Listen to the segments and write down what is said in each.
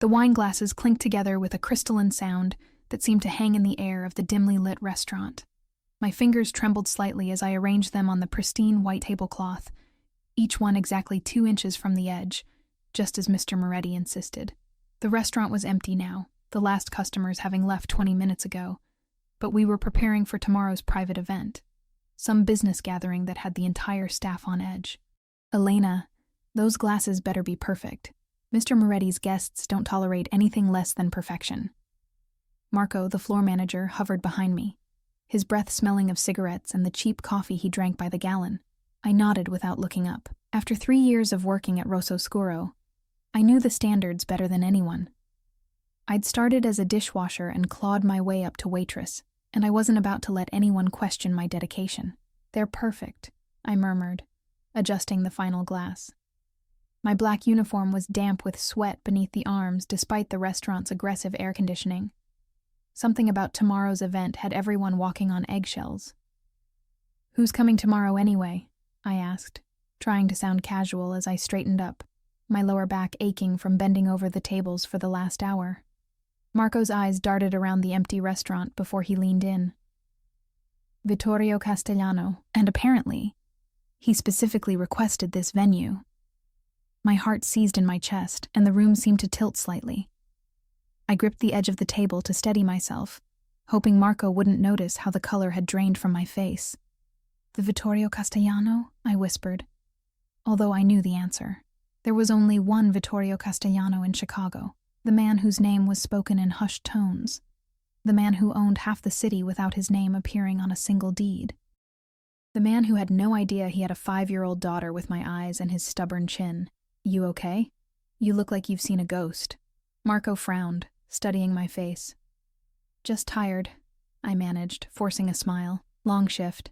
The wine glasses clinked together with a crystalline sound that seemed to hang in the air of the dimly lit restaurant. My fingers trembled slightly as I arranged them on the pristine white tablecloth, each one exactly 2 inches from the edge, just as Mr. Moretti insisted. The restaurant was empty now, the last customers having left 20 minutes ago, but we were preparing for tomorrow's private event, some business gathering that had the entire staff on edge. Elena, those glasses better be perfect. Mr. Moretti's guests don't tolerate anything less than perfection. Marco, the floor manager, hovered behind me, his breath smelling of cigarettes and the cheap coffee he drank by the gallon. I nodded without looking up. After 3 years of working at Rosso Scuro, I knew the standards better than anyone. I'd started as a dishwasher and clawed my way up to waitress, and I wasn't about to let anyone question my dedication. "They're perfect," I murmured, adjusting the final glass. My black uniform was damp with sweat beneath the arms despite the restaurant's aggressive air conditioning. Something about tomorrow's event had everyone walking on eggshells. "Who's coming tomorrow anyway?" I asked, trying to sound casual as I straightened up, my lower back aching from bending over the tables for the last hour. Marco's eyes darted around the empty restaurant before he leaned in. "Vittorio Castellano, and apparently, he specifically requested this venue." My heart seized in my chest, and the room seemed to tilt slightly. I gripped the edge of the table to steady myself, hoping Marco wouldn't notice how the color had drained from my face. "The Vittorio Castellano?" I whispered, although I knew the answer. There was only one Vittorio Castellano in Chicago, the man whose name was spoken in hushed tones, the man who owned half the city without his name appearing on a single deed, the man who had no idea he had a 5-year-old daughter with my eyes and his stubborn chin. "You okay? You look like you've seen a ghost." Marco frowned, studying my face. "Just tired," I managed, forcing a smile. "Long shift."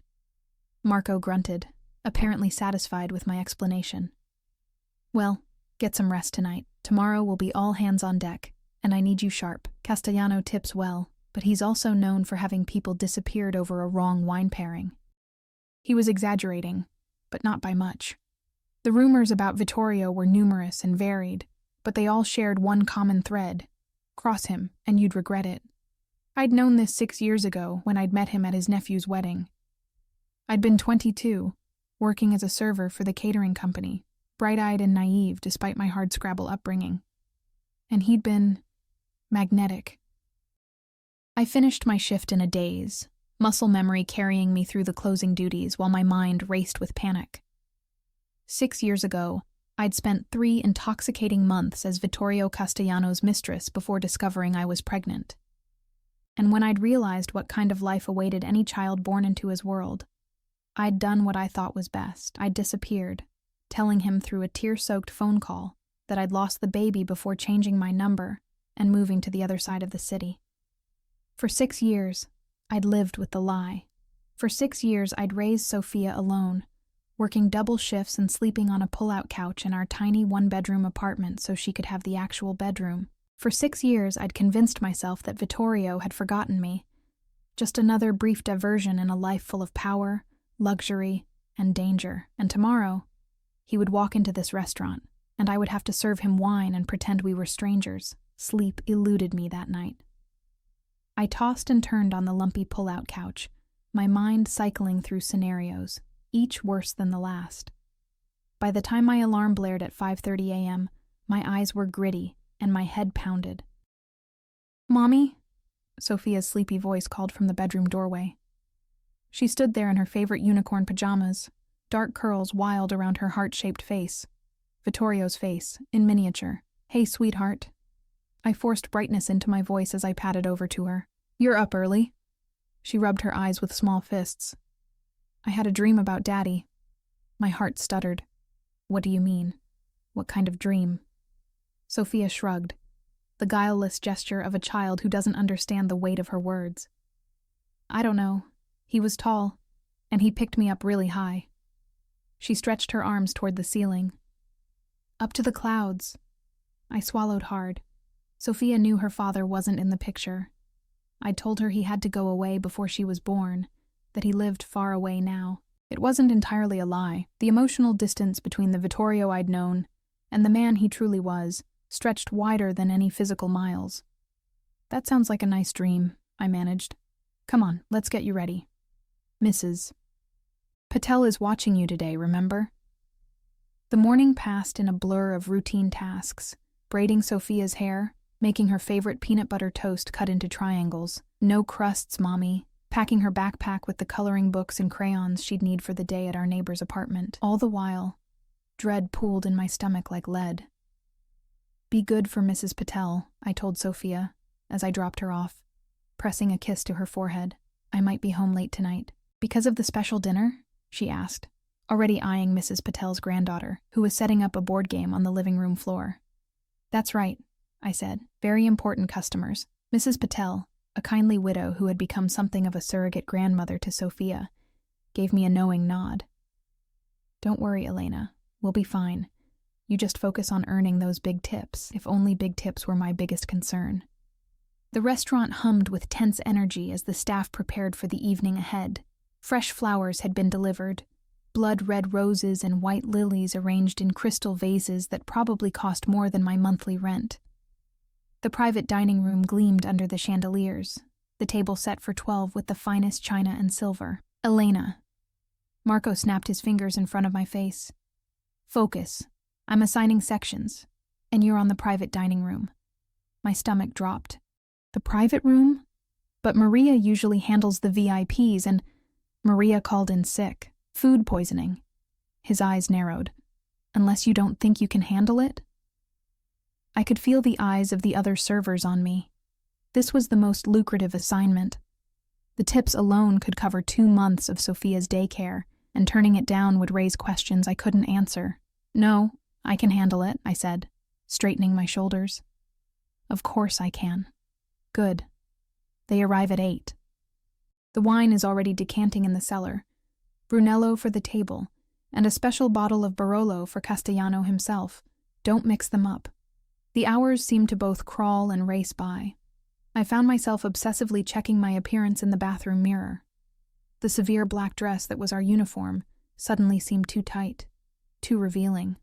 Marco grunted, apparently satisfied with my explanation. "Well, get some rest tonight. Tomorrow will be all hands on deck, and I need you sharp. Castellano tips well, but he's also known for having people disappeared over a wrong wine pairing." He was exaggerating, but not by much. The rumors about Vittorio were numerous and varied, but they all shared one common thread: cross him, and you'd regret it. I'd known this 6 years ago when I'd met him at his nephew's wedding. I'd been 22, working as a server for the catering company, bright-eyed and naive despite my hardscrabble upbringing. And he'd been magnetic. I finished my shift in a daze, muscle memory carrying me through the closing duties while my mind raced with panic. 6 years ago, I'd spent 3 intoxicating months as Vittorio Castellano's mistress before discovering I was pregnant. And when I'd realized what kind of life awaited any child born into his world, I'd done what I thought was best. I'd disappeared, telling him through a tear-soaked phone call that I'd lost the baby before changing my number and moving to the other side of the city. For 6 years, I'd lived with the lie. For 6 years, I'd raised Sophia alone, working double shifts and sleeping on a pull-out couch in our tiny one-bedroom apartment so she could have the actual bedroom. For 6 years, I'd convinced myself that Vittorio had forgotten me, just another brief diversion in a life full of power, luxury, and danger. And tomorrow, he would walk into this restaurant, and I would have to serve him wine and pretend we were strangers. Sleep eluded me that night. I tossed and turned on the lumpy pull-out couch, my mind cycling through scenarios, each worse than the last. By the time my alarm blared at 5:30 a.m., my eyes were gritty and my head pounded. "Mommy?" Sophia's sleepy voice called from the bedroom doorway. She stood there in her favorite unicorn pajamas, dark curls wild around her heart-shaped face. Vittorio's face, in miniature. "Hey, sweetheart." I forced brightness into my voice as I padded over to her. "You're up early." She rubbed her eyes with small fists. "I had a dream about Daddy." My heart stuttered. "What do you mean? What kind of dream?" Sophia shrugged, the guileless gesture of a child who doesn't understand the weight of her words. "I don't know. He was tall, and he picked me up really high." She stretched her arms toward the ceiling. "Up to the clouds." I swallowed hard. Sophia knew her father wasn't in the picture. I'd told her he had to go away before she was born, that he lived far away now. It wasn't entirely a lie. The emotional distance between the Vittorio I'd known and the man he truly was stretched wider than any physical miles. "That sounds like a nice dream," I managed. "Come on, let's get you ready. Mrs. Patel is watching you today, remember?" The morning passed in a blur of routine tasks, braiding Sophia's hair, making her favorite peanut butter toast cut into triangles, no crusts, mommy, packing her backpack with the coloring books and crayons she'd need for the day at our neighbor's apartment. All the while, dread pooled in my stomach like lead. "Be good for Mrs. Patel," I told Sophia, as I dropped her off, pressing a kiss to her forehead. "I might be home late tonight." "Because of the special dinner?" she asked, already eyeing Mrs. Patel's granddaughter, who was setting up a board game on the living room floor. "That's right," I said. "Very important customers." Mrs. Patel, a kindly widow who had become something of a surrogate grandmother to Sophia, gave me a knowing nod. "Don't worry, Elena. We'll be fine. You just focus on earning those big tips, if only big tips were my biggest concern." The restaurant hummed with tense energy as the staff prepared for the evening ahead. Fresh flowers had been delivered, blood-red roses and white lilies arranged in crystal vases that probably cost more than my monthly rent. The private dining room gleamed under the chandeliers, the table set for 12 with the finest china and silver. "Elena." Marco snapped his fingers in front of my face. "Focus. I'm assigning sections, and you're on the private dining room." My stomach dropped. "The private room? But Maria usually handles the VIPs, and Maria called in sick. Food poisoning." His eyes narrowed. "Unless you don't think you can handle it?" I could feel the eyes of the other servers on me. This was the most lucrative assignment. The tips alone could cover 2 months of Sophia's daycare, and turning it down would raise questions I couldn't answer. "No, I can handle it," I said, straightening my shoulders. "Of course I can." "Good. They arrive at 8. The wine is already decanting in the cellar. Brunello for the table, and a special bottle of Barolo for Castellano himself. Don't mix them up." The hours seemed to both crawl and race by. I found myself obsessively checking my appearance in the bathroom mirror. The severe black dress that was our uniform suddenly seemed too tight, too revealing.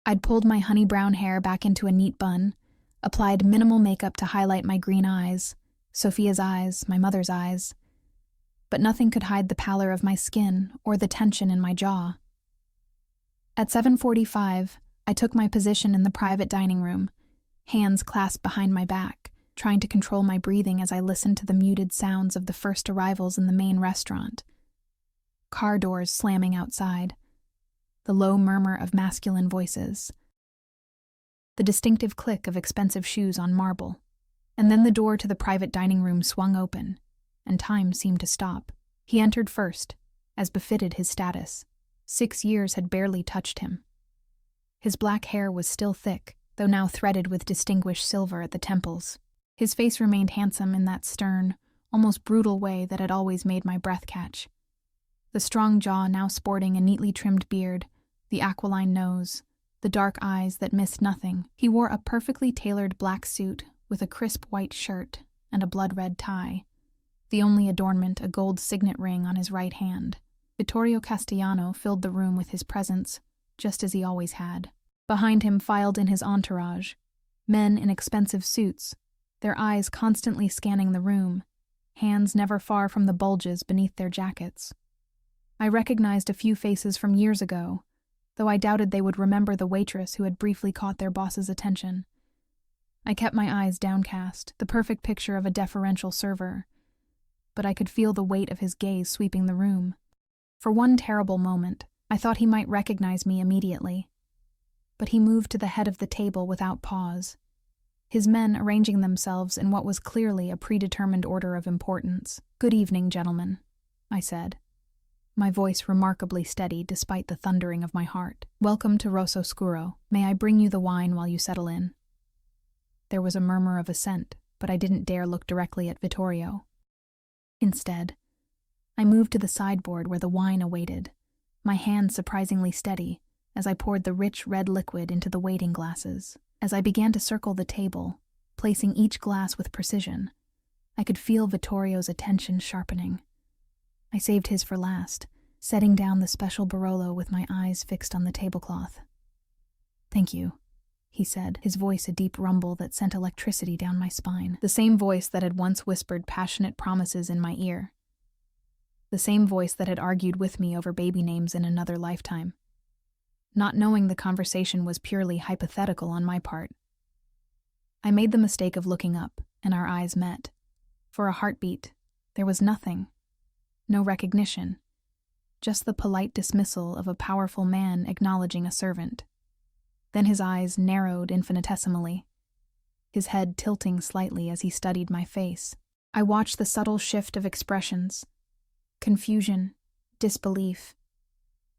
I'd pulled my honey brown hair back into a neat bun, applied minimal makeup to highlight my green eyes, Sophia's eyes, my mother's eyes, but nothing could hide the pallor of my skin or the tension in my jaw. At 7:45, I took my position in the private dining room, hands clasped behind my back, trying to control my breathing as I listened to the muted sounds of the first arrivals in the main restaurant. Car doors slamming outside, the low murmur of masculine voices, the distinctive click of expensive shoes on marble, and then the door to the private dining room swung open, and time seemed to stop. He entered first, as befitted his status. 6 years had barely touched him. His black hair was still thick, though now threaded with distinguished silver at the temples. His face remained handsome in that stern, almost brutal way that had always made my breath catch. The strong jaw now sporting a neatly trimmed beard, the aquiline nose, the dark eyes that missed nothing. He wore a perfectly tailored black suit with a crisp white shirt and a blood-red tie, the only adornment a gold signet ring on his right hand. Vittorio Castellano filled the room with his presence, just as he always had. Behind him filed in his entourage, men in expensive suits, their eyes constantly scanning the room, hands never far from the bulges beneath their jackets. I recognized a few faces from years ago, though I doubted they would remember the waitress who had briefly caught their boss's attention. I kept my eyes downcast, the perfect picture of a deferential server, but I could feel the weight of his gaze sweeping the room. For one terrible moment, I thought he might recognize me immediately. But he moved to the head of the table without pause, his men arranging themselves in what was clearly a predetermined order of importance. "Good evening, gentlemen," I said, my voice remarkably steady despite the thundering of my heart. "Welcome to Rosso Scuro. May I bring you the wine while you settle in?" There was a murmur of assent, but I didn't dare look directly at Vittorio. Instead, I moved to the sideboard where the wine awaited, my hands surprisingly steady as I poured the rich red liquid into the waiting glasses. As I began to circle the table, placing each glass with precision, I could feel Vittorio's attention sharpening. I saved his for last, setting down the special Barolo with my eyes fixed on the tablecloth. "Thank you," he said, his voice a deep rumble that sent electricity down my spine. The same voice that had once whispered passionate promises in my ear. The same voice that had argued with me over baby names in another lifetime. Not knowing the conversation was purely hypothetical on my part. I made the mistake of looking up, and our eyes met. For a heartbeat, there was nothing. No recognition. Just the polite dismissal of a powerful man acknowledging a servant. Then his eyes narrowed infinitesimally, his head tilting slightly as he studied my face. I watched the subtle shift of expressions. Confusion, disbelief,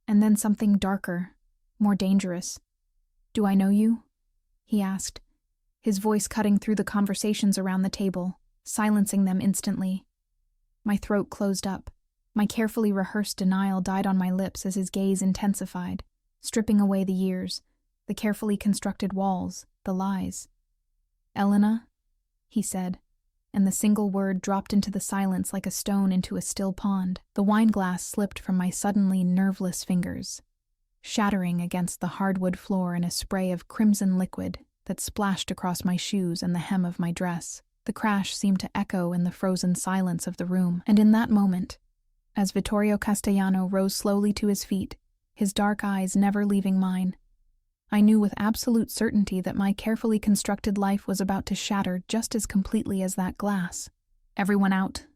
and then something darker, more dangerous. "Do I know you?" he asked, his voice cutting through the conversations around the table, silencing them instantly. My throat closed up. My carefully rehearsed denial died on my lips as his gaze intensified, stripping away the years, the carefully constructed walls, the lies. "Elena," he said, and the single word dropped into the silence like a stone into a still pond. The wineglass slipped from my suddenly nerveless fingers, shattering against the hardwood floor in a spray of crimson liquid that splashed across my shoes and the hem of my dress. The crash seemed to echo in the frozen silence of the room, and in that moment, as Vittorio Castellano rose slowly to his feet, his dark eyes never leaving mine, I knew with absolute certainty that my carefully constructed life was about to shatter just as completely as that glass. "Everyone out,"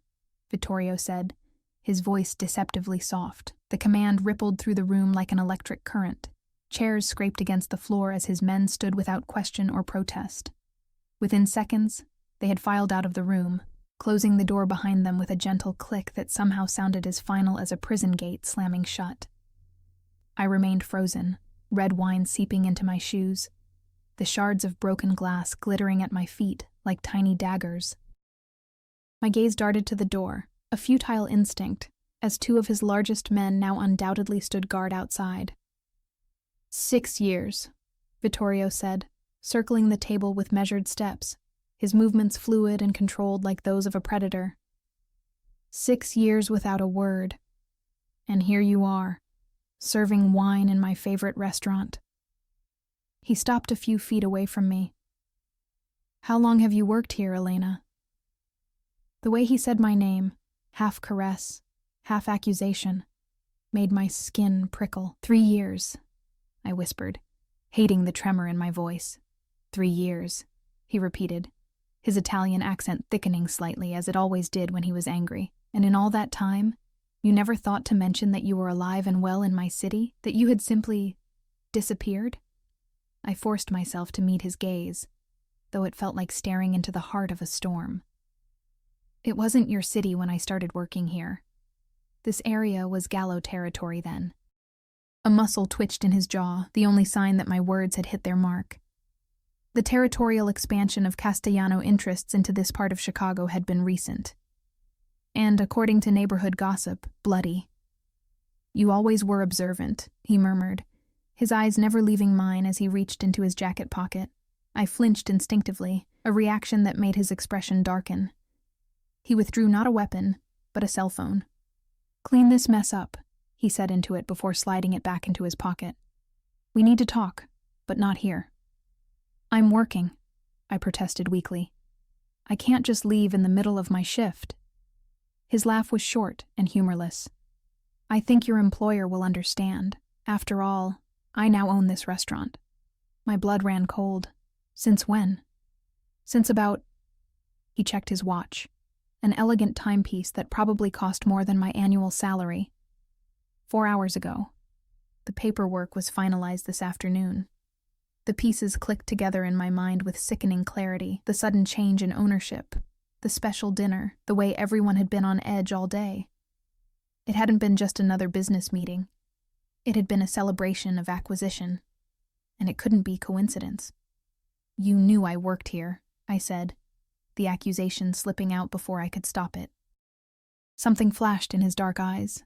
Vittorio said, his voice deceptively soft. The command rippled through the room like an electric current. Chairs scraped against the floor as his men stood without question or protest. Within seconds, they had filed out of the room, closing the door behind them with a gentle click that somehow sounded as final as a prison gate slamming shut. I remained frozen, red wine seeping into my shoes, the shards of broken glass glittering at my feet like tiny daggers. My gaze darted to the door, a futile instinct, as two of his largest men now undoubtedly stood guard outside. 6 years, Vittorio said, circling the table with measured steps, his movements fluid and controlled like those of a predator. 6 years without a word. And here you are, serving wine in my favorite restaurant. He stopped a few feet away from me. "How long have you worked here, Elena?" The way he said my name, half caress, half accusation, made my skin prickle. 3 years, I whispered, hating the tremor in my voice. 3 years, he repeated, his Italian accent thickening slightly as it always did when he was angry. "And in all that time, you never thought to mention that you were alive and well in my city, that you had simply disappeared?" I forced myself to meet his gaze, though it felt like staring into the heart of a storm. "It wasn't your city when I started working here. This area was Gallo territory then." A muscle twitched in his jaw, the only sign that my words had hit their mark. The territorial expansion of Castellano interests into this part of Chicago had been recent. And, according to neighborhood gossip, bloody. "You always were observant," he murmured, his eyes never leaving mine as he reached into his jacket pocket. I flinched instinctively, a reaction that made his expression darken. He withdrew not a weapon, but a cell phone. "Clean this mess up," he said into it before sliding it back into his pocket. "We need to talk, but not here." "I'm working," I protested weakly. "I can't just leave in the middle of my shift." His laugh was short and humorless. "I think your employer will understand. After all, I now own this restaurant." My blood ran cold. "Since when?" "Since about—" He checked his watch, an elegant timepiece that probably cost more than my annual salary. 4 hours ago. The paperwork was finalized this afternoon. The pieces clicked together in my mind with sickening clarity, the sudden change in ownership, the special dinner, the way everyone had been on edge all day. It hadn't been just another business meeting. It had been a celebration of acquisition, and it couldn't be coincidence. "You knew I worked here," I said, the accusation slipping out before I could stop it. Something flashed in his dark eyes.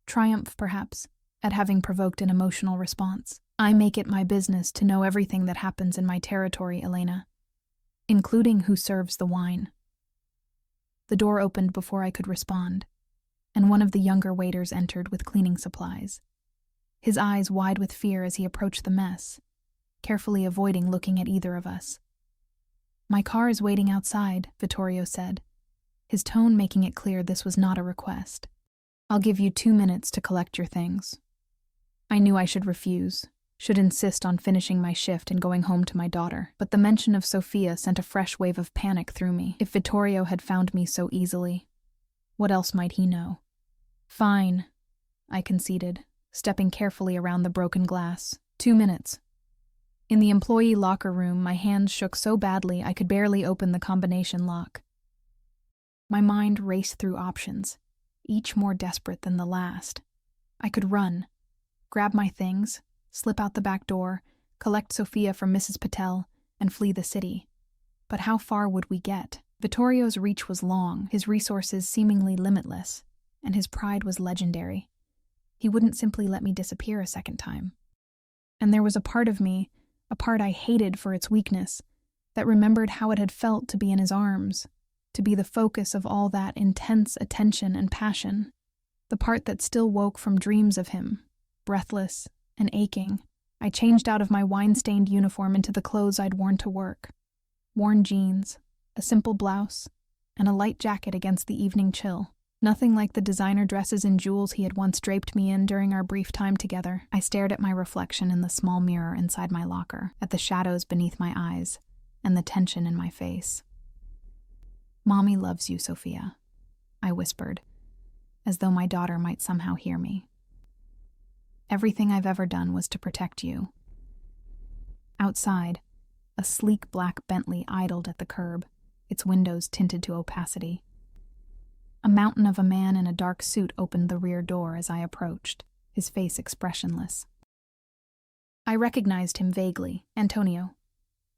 Triumph, perhaps, at having provoked an emotional response. "I make it my business to know everything that happens in my territory, Elena, including who serves the wine." The door opened before I could respond, and one of the younger waiters entered with cleaning supplies, his eyes wide with fear as he approached the mess, carefully avoiding looking at either of us. "My car is waiting outside," Vittorio said, his tone making it clear this was not a request. "I'll give you 2 minutes to collect your things." I knew I should refuse, should insist on finishing my shift and going home to my daughter, but the mention of Sofia sent a fresh wave of panic through me. If Vittorio had found me so easily, what else might he know? "Fine," I conceded, stepping carefully around the broken glass. 2 minutes. In the employee locker room, my hands shook so badly I could barely open the combination lock. My mind raced through options, each more desperate than the last. I could run, grab my things, slip out the back door, collect Sofia from Mrs. Patel, and flee the city. But how far would we get? Vittorio's reach was long, his resources seemingly limitless, and his pride was legendary. He wouldn't simply let me disappear a second time. And there was a part of me, a part I hated for its weakness, that remembered how it had felt to be in his arms, to be the focus of all that intense attention and passion, the part that still woke from dreams of him, breathless and aching. I changed out of my wine-stained uniform into the clothes I'd worn to work. Worn jeans, a simple blouse, and a light jacket against the evening chill. Nothing like the designer dresses and jewels he had once draped me in during our brief time together. I stared at my reflection in the small mirror inside my locker, at the shadows beneath my eyes, and the tension in my face. "Mommy loves you, Sofia," I whispered, as though my daughter might somehow hear me. "Everything I've ever done was to protect you." Outside, a sleek black Bentley idled at the curb, its windows tinted to opacity. A mountain of a man in a dark suit opened the rear door as I approached, his face expressionless. I recognized him vaguely, Antonio,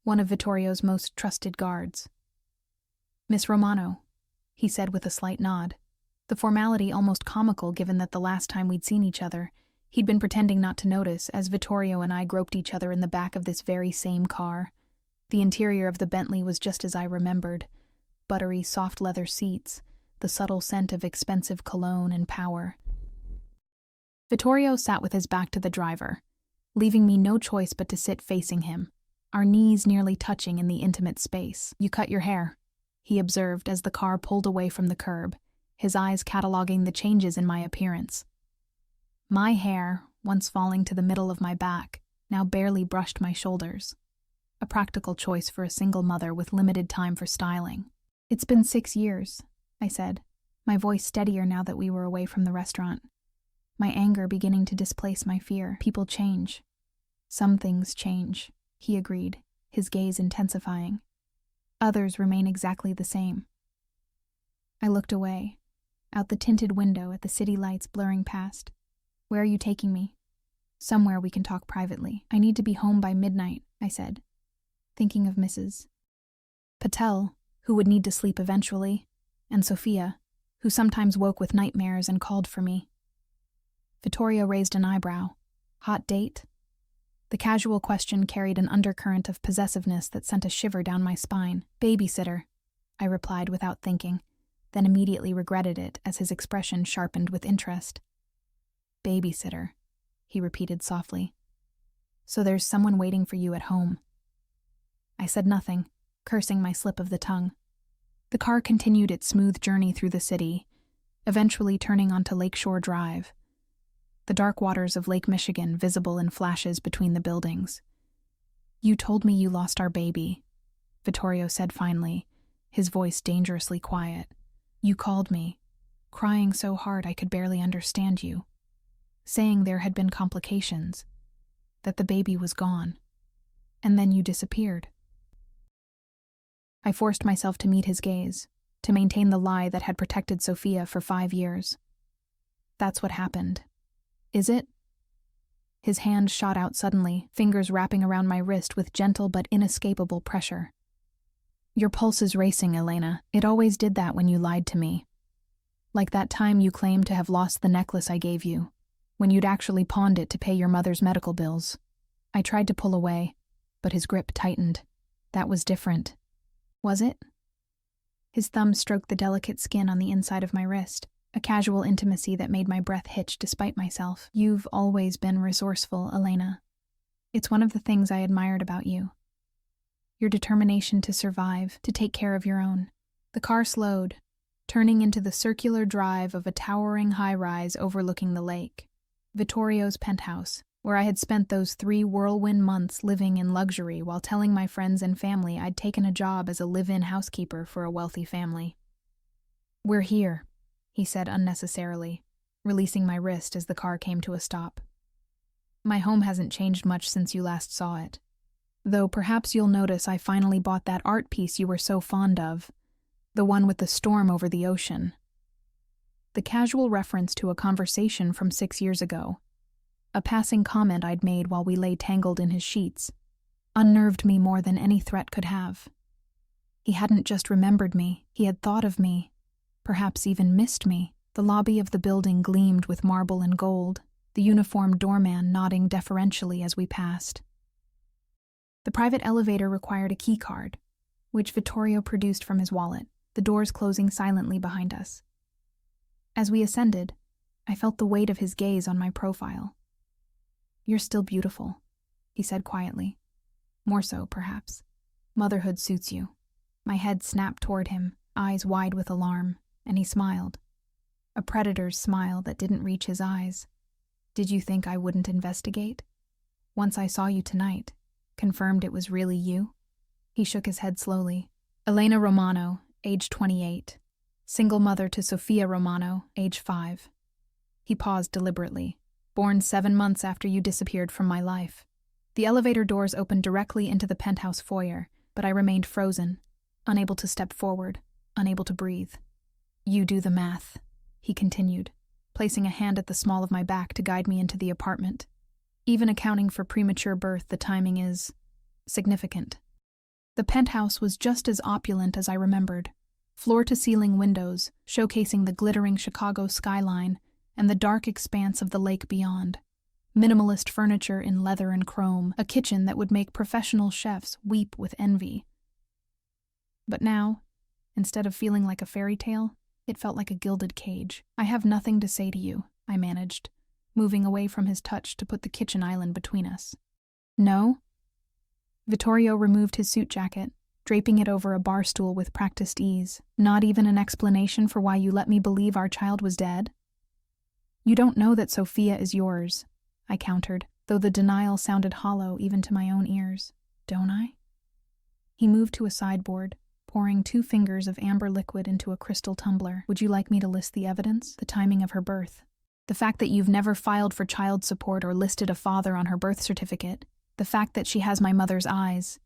one of Vittorio's most trusted guards. "Miss Romano," he said with a slight nod, the formality almost comical given that the last time we'd seen each other, he'd been pretending not to notice as Vittorio and I groped each other in the back of this very same car. The interior of the Bentley was just as I remembered, buttery, soft leather seats, the subtle scent of expensive cologne and power. Vittorio sat with his back to the driver, leaving me no choice but to sit facing him, our knees nearly touching in the intimate space. "You cut your hair," he observed as the car pulled away from the curb, his eyes cataloging the changes in my appearance. My hair, once falling to the middle of my back, now barely brushed my shoulders. A practical choice for a single mother with limited time for styling. "It's been 6 years," I said, my voice steadier now that we were away from the restaurant. My anger beginning to displace my fear. "People change. Some things change," he agreed, his gaze intensifying. "Others remain exactly the same." I looked away, out the tinted window at the city lights blurring past. "Where are you taking me?" "Somewhere we can talk privately." "I need to be home by midnight," I said, thinking of Mrs. Patel, who would need to sleep eventually, and Sofia, who sometimes woke with nightmares and called for me. Vittorio raised an eyebrow. "Hot date?" The casual question carried an undercurrent of possessiveness that sent a shiver down my spine. "Babysitter," I replied without thinking, then immediately regretted it as his expression sharpened with interest. "Babysitter," he repeated softly. "So there's someone waiting for you at home." I said nothing, cursing my slip of the tongue. The car continued its smooth journey through the city, eventually turning onto Lakeshore Drive, the dark waters of Lake Michigan visible in flashes between the buildings. "You told me you lost our baby," Vittorio said finally, his voice dangerously quiet. "You called me, crying so hard I could barely understand you, saying there had been complications, that the baby was gone, and then you disappeared." I forced myself to meet his gaze, to maintain the lie that had protected Sofia for 5 years. "That's what happened. Is it?" His hand shot out suddenly, fingers wrapping around my wrist with gentle but inescapable pressure. "Your pulse is racing, Elena. It always did that when you lied to me. Like that time you claimed to have lost the necklace I gave you, when you'd actually pawned it to pay your mother's medical bills." I tried to pull away, but his grip tightened. "That was different." "Was it?" His thumb stroked the delicate skin on the inside of my wrist, a casual intimacy that made my breath hitch despite myself. "You've always been resourceful, Elena. It's one of the things I admired about you. Your determination to survive, to take care of your own. The car slowed, turning into the circular drive of a towering high-rise overlooking the lake. Vittorio's penthouse, where I had spent those 3 whirlwind months living in luxury while telling my friends and family I'd taken a job as a live-in housekeeper for a wealthy family. "We're here," he said unnecessarily, releasing my wrist as the car came to a stop. "My home hasn't changed much since you last saw it. Though perhaps you'll notice I finally bought that art piece you were so fond of, the one with the storm over the ocean." The casual reference to a conversation from 6 years ago, a passing comment I'd made while we lay tangled in his sheets, unnerved me more than any threat could have. He hadn't just remembered me, he had thought of me, perhaps even missed me. The lobby of the building gleamed with marble and gold, the uniformed doorman nodding deferentially as we passed. The private elevator required a key card, which Vittorio produced from his wallet, the doors closing silently behind us. As we ascended, I felt the weight of his gaze on my profile. "You're still beautiful," he said quietly. "More so, perhaps. Motherhood suits you." My head snapped toward him, eyes wide with alarm, and he smiled. A predator's smile that didn't reach his eyes. "Did you think I wouldn't investigate? Once I saw you tonight, confirmed it was really you?" He shook his head slowly. "Elena Romano, age 28. Single mother to Sofia Romano, age 5. He paused deliberately. "Born 7 months after you disappeared from my life." The elevator doors opened directly into the penthouse foyer, but I remained frozen, unable to step forward, unable to breathe. "You do the math," he continued, placing a hand at the small of my back to guide me into the apartment. "Even accounting for premature birth, the timing is significant." The penthouse was just as opulent as I remembered. Floor-to-ceiling windows, showcasing the glittering Chicago skyline and the dark expanse of the lake beyond. Minimalist furniture in leather and chrome, a kitchen that would make professional chefs weep with envy. But now, instead of feeling like a fairy tale, it felt like a gilded cage. "I have nothing to say to you," I managed, moving away from his touch to put the kitchen island between us. "No?" Vittorio removed his suit jacket, draping it over a bar stool with practiced ease. "Not even an explanation for why you let me believe our child was dead?" "You don't know that Sophia is yours," I countered, though the denial sounded hollow even to my own ears. "Don't I?" He moved to a sideboard, pouring 2 fingers of amber liquid into a crystal tumbler. "Would you like me to list the evidence? The timing of her birth. The fact that you've never filed for child support or listed a father on her birth certificate. The fact that she has my mother's eyes.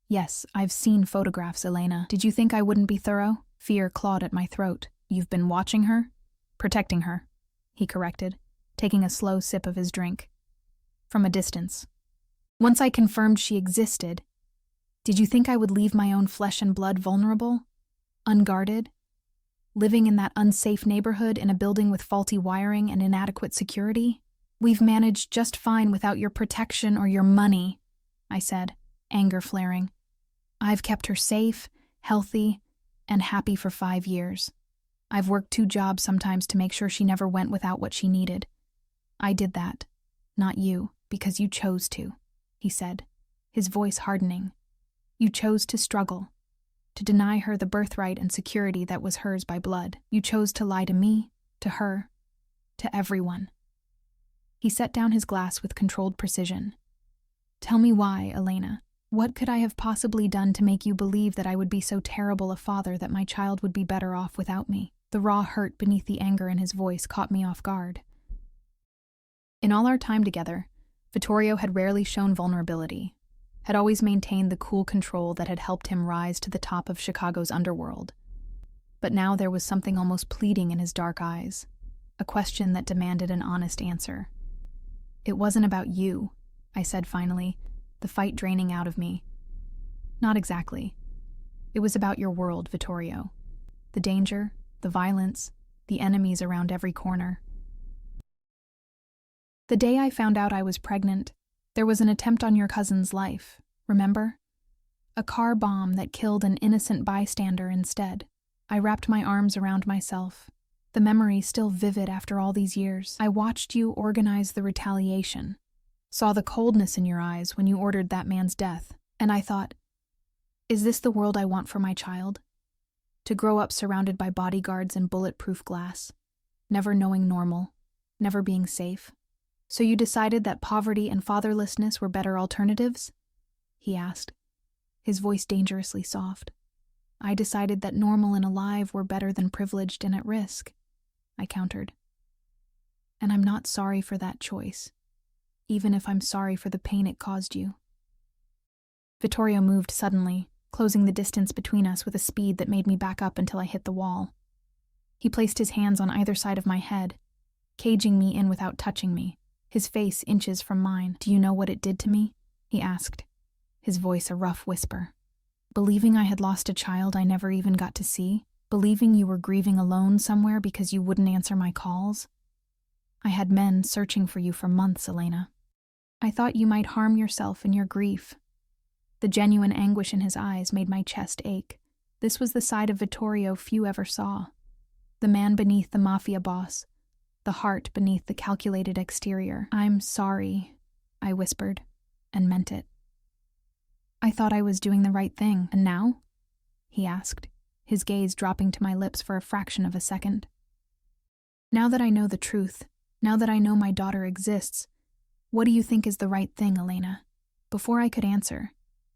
Yes, I've seen photographs, Elena. Did you think I wouldn't be thorough?" Fear clawed at my throat. "You've been watching her?" "Protecting her," he corrected, taking a slow sip of his drink. "From a distance. Once I confirmed she existed, did you think I would leave my own flesh and blood vulnerable? Unguarded? Living in that unsafe neighborhood in a building with faulty wiring and inadequate security? We've managed just fine without your protection or your money," I said, anger flaring. "I've kept her safe, healthy, and happy for 5 years. I've worked 2 jobs sometimes to make sure she never went without what she needed. I did that, not you, because you chose to," he said, his voice hardening. "You chose to struggle, to deny her the birthright and security that was hers by blood. You chose to lie to me, to her, to everyone." He set down his glass with controlled precision. "Tell me why, Elena. What could I have possibly done to make you believe that I would be so terrible a father that my child would be better off without me?" The raw hurt beneath the anger in his voice caught me off guard. In all our time together, Vittorio had rarely shown vulnerability, had always maintained the cool control that had helped him rise to the top of Chicago's underworld. But now there was something almost pleading in his dark eyes, a question that demanded an honest answer. "It wasn't about you," I said finally, the fight draining out of me. "Not exactly. It was about your world, Vittorio. The danger, the violence, the enemies around every corner. The day I found out I was pregnant, there was an attempt on your cousin's life, remember? A car bomb that killed an innocent bystander instead. I wrapped my arms around myself, the memory still vivid after all these years. I watched you organize the retaliation, saw the coldness in your eyes when you ordered that man's death, and I thought, is this the world I want for my child? To grow up surrounded by bodyguards and bulletproof glass, never knowing normal, never being safe. So you decided that poverty and fatherlessness were better alternatives? He asked, his voice dangerously soft. I decided that normal and alive were better than privileged and at risk, I countered. And I'm not sorry for that choice, even if I'm sorry for the pain it caused you. Vittorio moved suddenly, closing the distance between us with a speed that made me back up until I hit the wall. He placed his hands on either side of my head, caging me in without touching me, his face inches from mine. Do you know what it did to me? He asked, his voice a rough whisper. Believing I had lost a child I never even got to see? Believing you were grieving alone somewhere because you wouldn't answer my calls? I had men searching for you for months, Elena. I thought you might harm yourself in your grief. The genuine anguish in his eyes made my chest ache. This was the side of Vittorio few ever saw. The man beneath the Mafia boss, the heart beneath the calculated exterior. I'm sorry, I whispered, and meant it. I thought I was doing the right thing, and now? He asked, his gaze dropping to my lips for a fraction of a second. Now that I know the truth, now that I know my daughter exists, what do you think is the right thing, Elena? Before I could answer,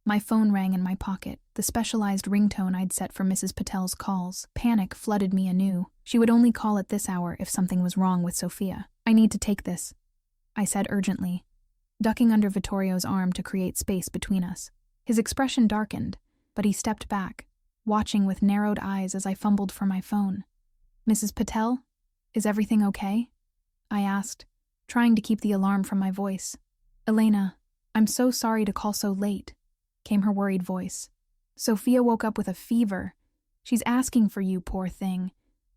my phone rang in my pocket, the specialized ringtone I'd set for Mrs. Patel's calls. Panic flooded me anew. She would only call at this hour if something was wrong with Sophia. I need to take this, I said urgently, ducking under Vittorio's arm to create space between us. His expression darkened, but he stepped back, watching with narrowed eyes as I fumbled for my phone. Mrs. Patel, is everything okay? I asked, trying to keep the alarm from my voice. Elena, I'm so sorry to call so late, came her worried voice. Sophia woke up with a fever. She's asking for you, poor thing.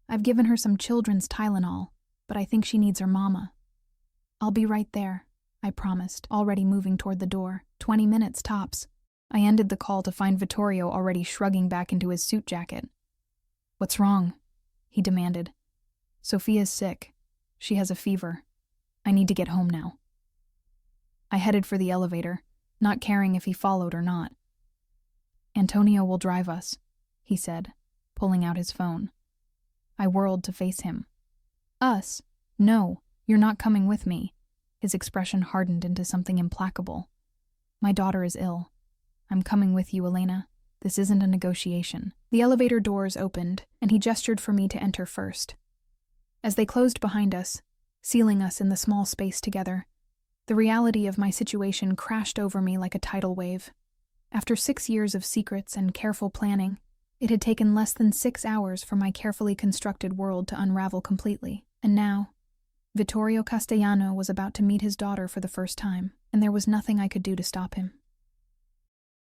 I've given her some children's Tylenol, but I think she needs her mama. I'll be right there, I promised, already moving toward the door. 20 minutes tops. I ended the call to find Vittorio already shrugging back into his suit jacket. What's wrong? He demanded. Sophia's sick. She has a fever. I need to get home now. I headed for the elevator, not caring if he followed or not. Antonio will drive us, he said, pulling out his phone. I whirled to face him. Us? No, you're not coming with me. His expression hardened into something implacable. My daughter is ill. I'm coming with you, Elena. This isn't a negotiation. The elevator doors opened, and he gestured for me to enter first. As they closed behind us, sealing us in the small space together, the reality of my situation crashed over me like a tidal wave. After 6 years of secrets and careful planning, it had taken less than 6 hours for my carefully constructed world to unravel completely. And now, Vittorio Castellano was about to meet his daughter for the first time, and there was nothing I could do to stop him.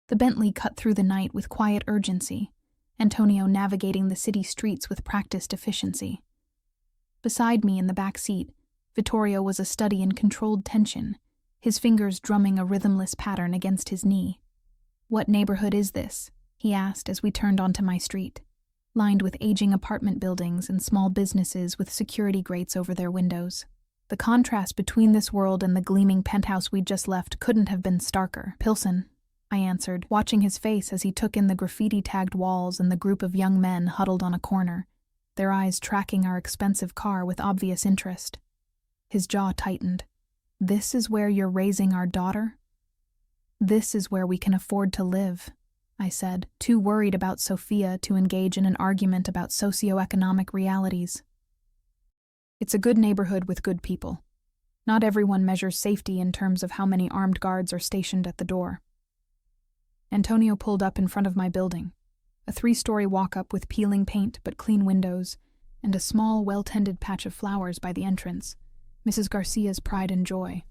The Bentley cut through the night with quiet urgency, Antonio navigating the city streets with practiced efficiency. Beside me in the back seat, Vittorio was a study in controlled tension, his fingers drumming a rhythmless pattern against his knee. What neighborhood is this? He asked as we turned onto my street, lined with aging apartment buildings and small businesses with security grates over their windows. The contrast between this world and the gleaming penthouse we'd just left couldn't have been starker. Pilsen, I answered, watching his face as he took in the graffiti-tagged walls and the group of young men huddled on a corner, their eyes tracking our expensive car with obvious interest. His jaw tightened. This is where you're raising our daughter? This is where we can afford to live, I said, too worried about Sophia to engage in an argument about socioeconomic realities. It's a good neighborhood with good people. Not everyone measures safety in terms of how many armed guards are stationed at the door. Antonio pulled up in front of my building, a 3-story walk-up with peeling paint but clean windows, and a small, well-tended patch of flowers by the entrance, Mrs. Garcia's pride and joy.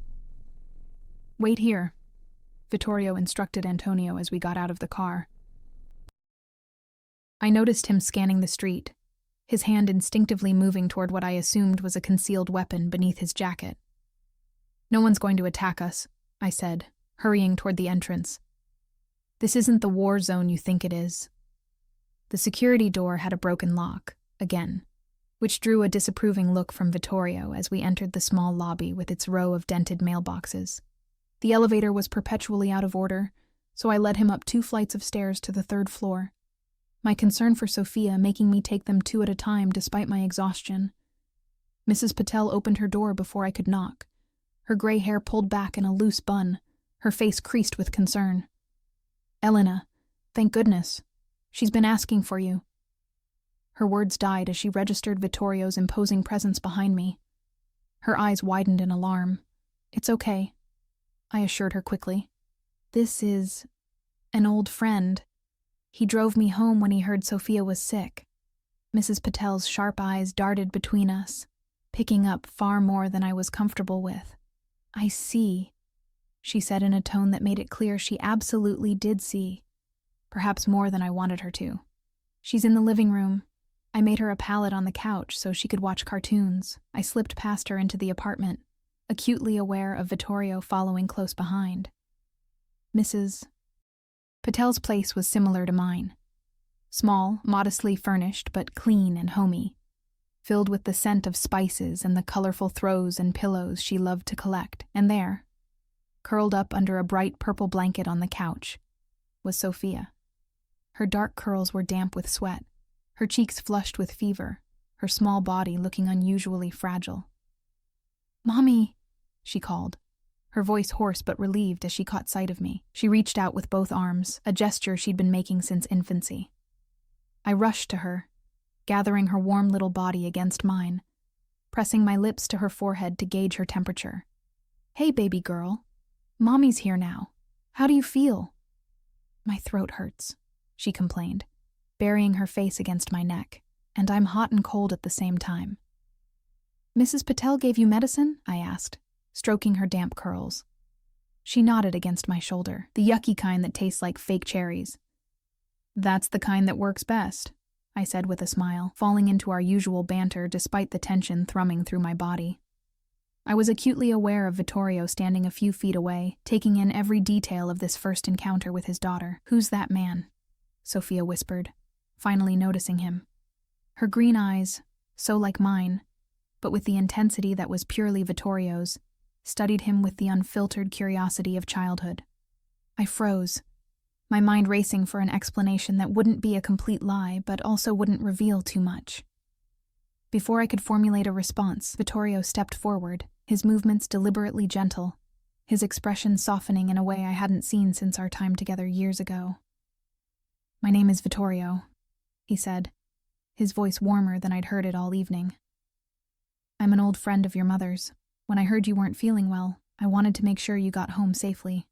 Wait here, Vittorio instructed Antonio as we got out of the car. I noticed him scanning the street, his hand instinctively moving toward what I assumed was a concealed weapon beneath his jacket. No one's going to attack us, I said, hurrying toward the entrance. This isn't the war zone you think it is. The security door had a broken lock, again, which drew a disapproving look from Vittorio as we entered the small lobby with its row of dented mailboxes. The elevator was perpetually out of order, so I led him up 2 flights of stairs to the 3rd floor, my concern for Sophia making me take them 2 at a time despite my exhaustion. Mrs. Patel opened her door before I could knock, her gray hair pulled back in a loose bun, her face creased with concern. "Elena, thank goodness. She's been asking for you." Her words died as she registered Vittorio's imposing presence behind me. Her eyes widened in alarm. "It's okay," I assured her quickly. "This is an old friend. He drove me home when he heard Sophia was sick." Mrs. Patel's sharp eyes darted between us, picking up far more than I was comfortable with. "I see," she said in a tone that made it clear she absolutely did see, perhaps more than I wanted her to. "She's in the living room. I made her a pallet on the couch so she could watch cartoons." I slipped past her into the apartment, acutely aware of Vittorio following close behind. Mrs. Patel's place was similar to mine. Small, modestly furnished, but clean and homey, filled with the scent of spices and the colorful throws and pillows she loved to collect. And there, curled up under a bright purple blanket on the couch, was Sophia. Her dark curls were damp with sweat, her cheeks flushed with fever, her small body looking unusually fragile. "Mommy," she called, her voice hoarse but relieved as she caught sight of me. She reached out with both arms, a gesture she'd been making since infancy. I rushed to her, gathering her warm little body against mine, pressing my lips to her forehead to gauge her temperature. "Hey, baby girl. Mommy's here now. How do you feel?" "My throat hurts," she complained, burying her face against my neck, "and I'm hot and cold at the same time." "Mrs. Patel gave you medicine?" I asked, stroking her damp curls. She nodded against my shoulder, "The yucky kind that tastes like fake cherries." "That's the kind that works best," I said with a smile, falling into our usual banter despite the tension thrumming through my body. I was acutely aware of Vittorio standing a few feet away, taking in every detail of this first encounter with his daughter. "Who's that man?" Sophia whispered, finally noticing him. Her green eyes, so like mine, but with the intensity that was purely Vittorio's, studied him with the unfiltered curiosity of childhood. I froze, my mind racing for an explanation that wouldn't be a complete lie, but also wouldn't reveal too much. Before I could formulate a response, Vittorio stepped forward, his movements deliberately gentle, his expression softening in a way I hadn't seen since our time together years ago. "My name is Vittorio," he said, his voice warmer than I'd heard it all evening. "I'm an old friend of your mother's. When I heard you weren't feeling well, I wanted to make sure you got home safely."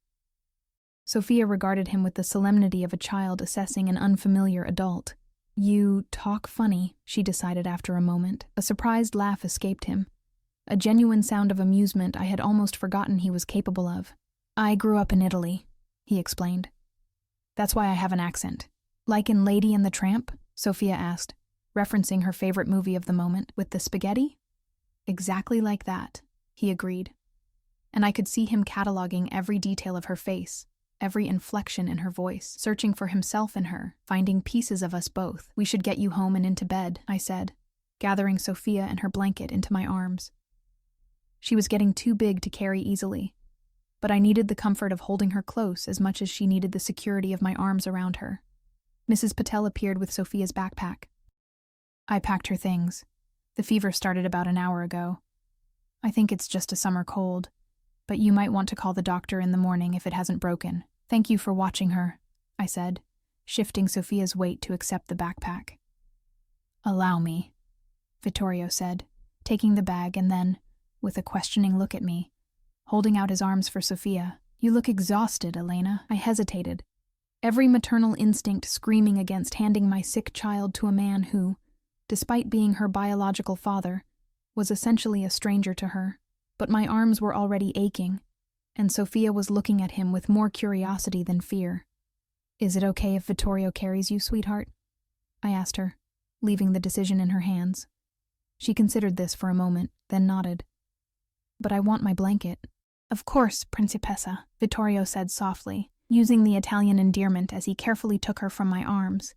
Sophia regarded him with the solemnity of a child assessing an unfamiliar adult. "You talk funny," she decided after a moment. A surprised laugh escaped him, a genuine sound of amusement I had almost forgotten he was capable of. "I grew up in Italy," he explained. "That's why I have an accent." "Like in Lady and the Tramp?" Sophia asked, referencing her favorite movie of the moment, "with the spaghetti?" "Exactly like that," he agreed. And I could see him cataloging every detail of her face, every inflection in her voice, searching for himself in her, finding pieces of us both. "We should get you home and into bed," I said, gathering Sophia and her blanket into my arms. She was getting too big to carry easily, but I needed the comfort of holding her close as much as she needed the security of my arms around her. Mrs. Patel appeared with Sophia's backpack. I packed her things. The fever started about an hour ago. I think it's just a summer cold, but you might want to call the doctor in the morning if it hasn't broken. "Thank you for watching her," I said, shifting Sophia's weight to accept the backpack. "Allow me," Vittorio said, taking the bag and then, with a questioning look at me, holding out his arms for Sophia. "You look exhausted, Elena." I hesitated, every maternal instinct screaming against handing my sick child to a man who, despite being her biological father, was essentially a stranger to her. But my arms were already aching, and Sophia was looking at him with more curiosity than fear. "Is it okay if Vittorio carries you, sweetheart?" I asked her, leaving the decision in her hands. She considered this for a moment, then nodded. "But I want my blanket." "Of course, Principessa," Vittorio said softly, using the Italian endearment as he carefully took her from my arms,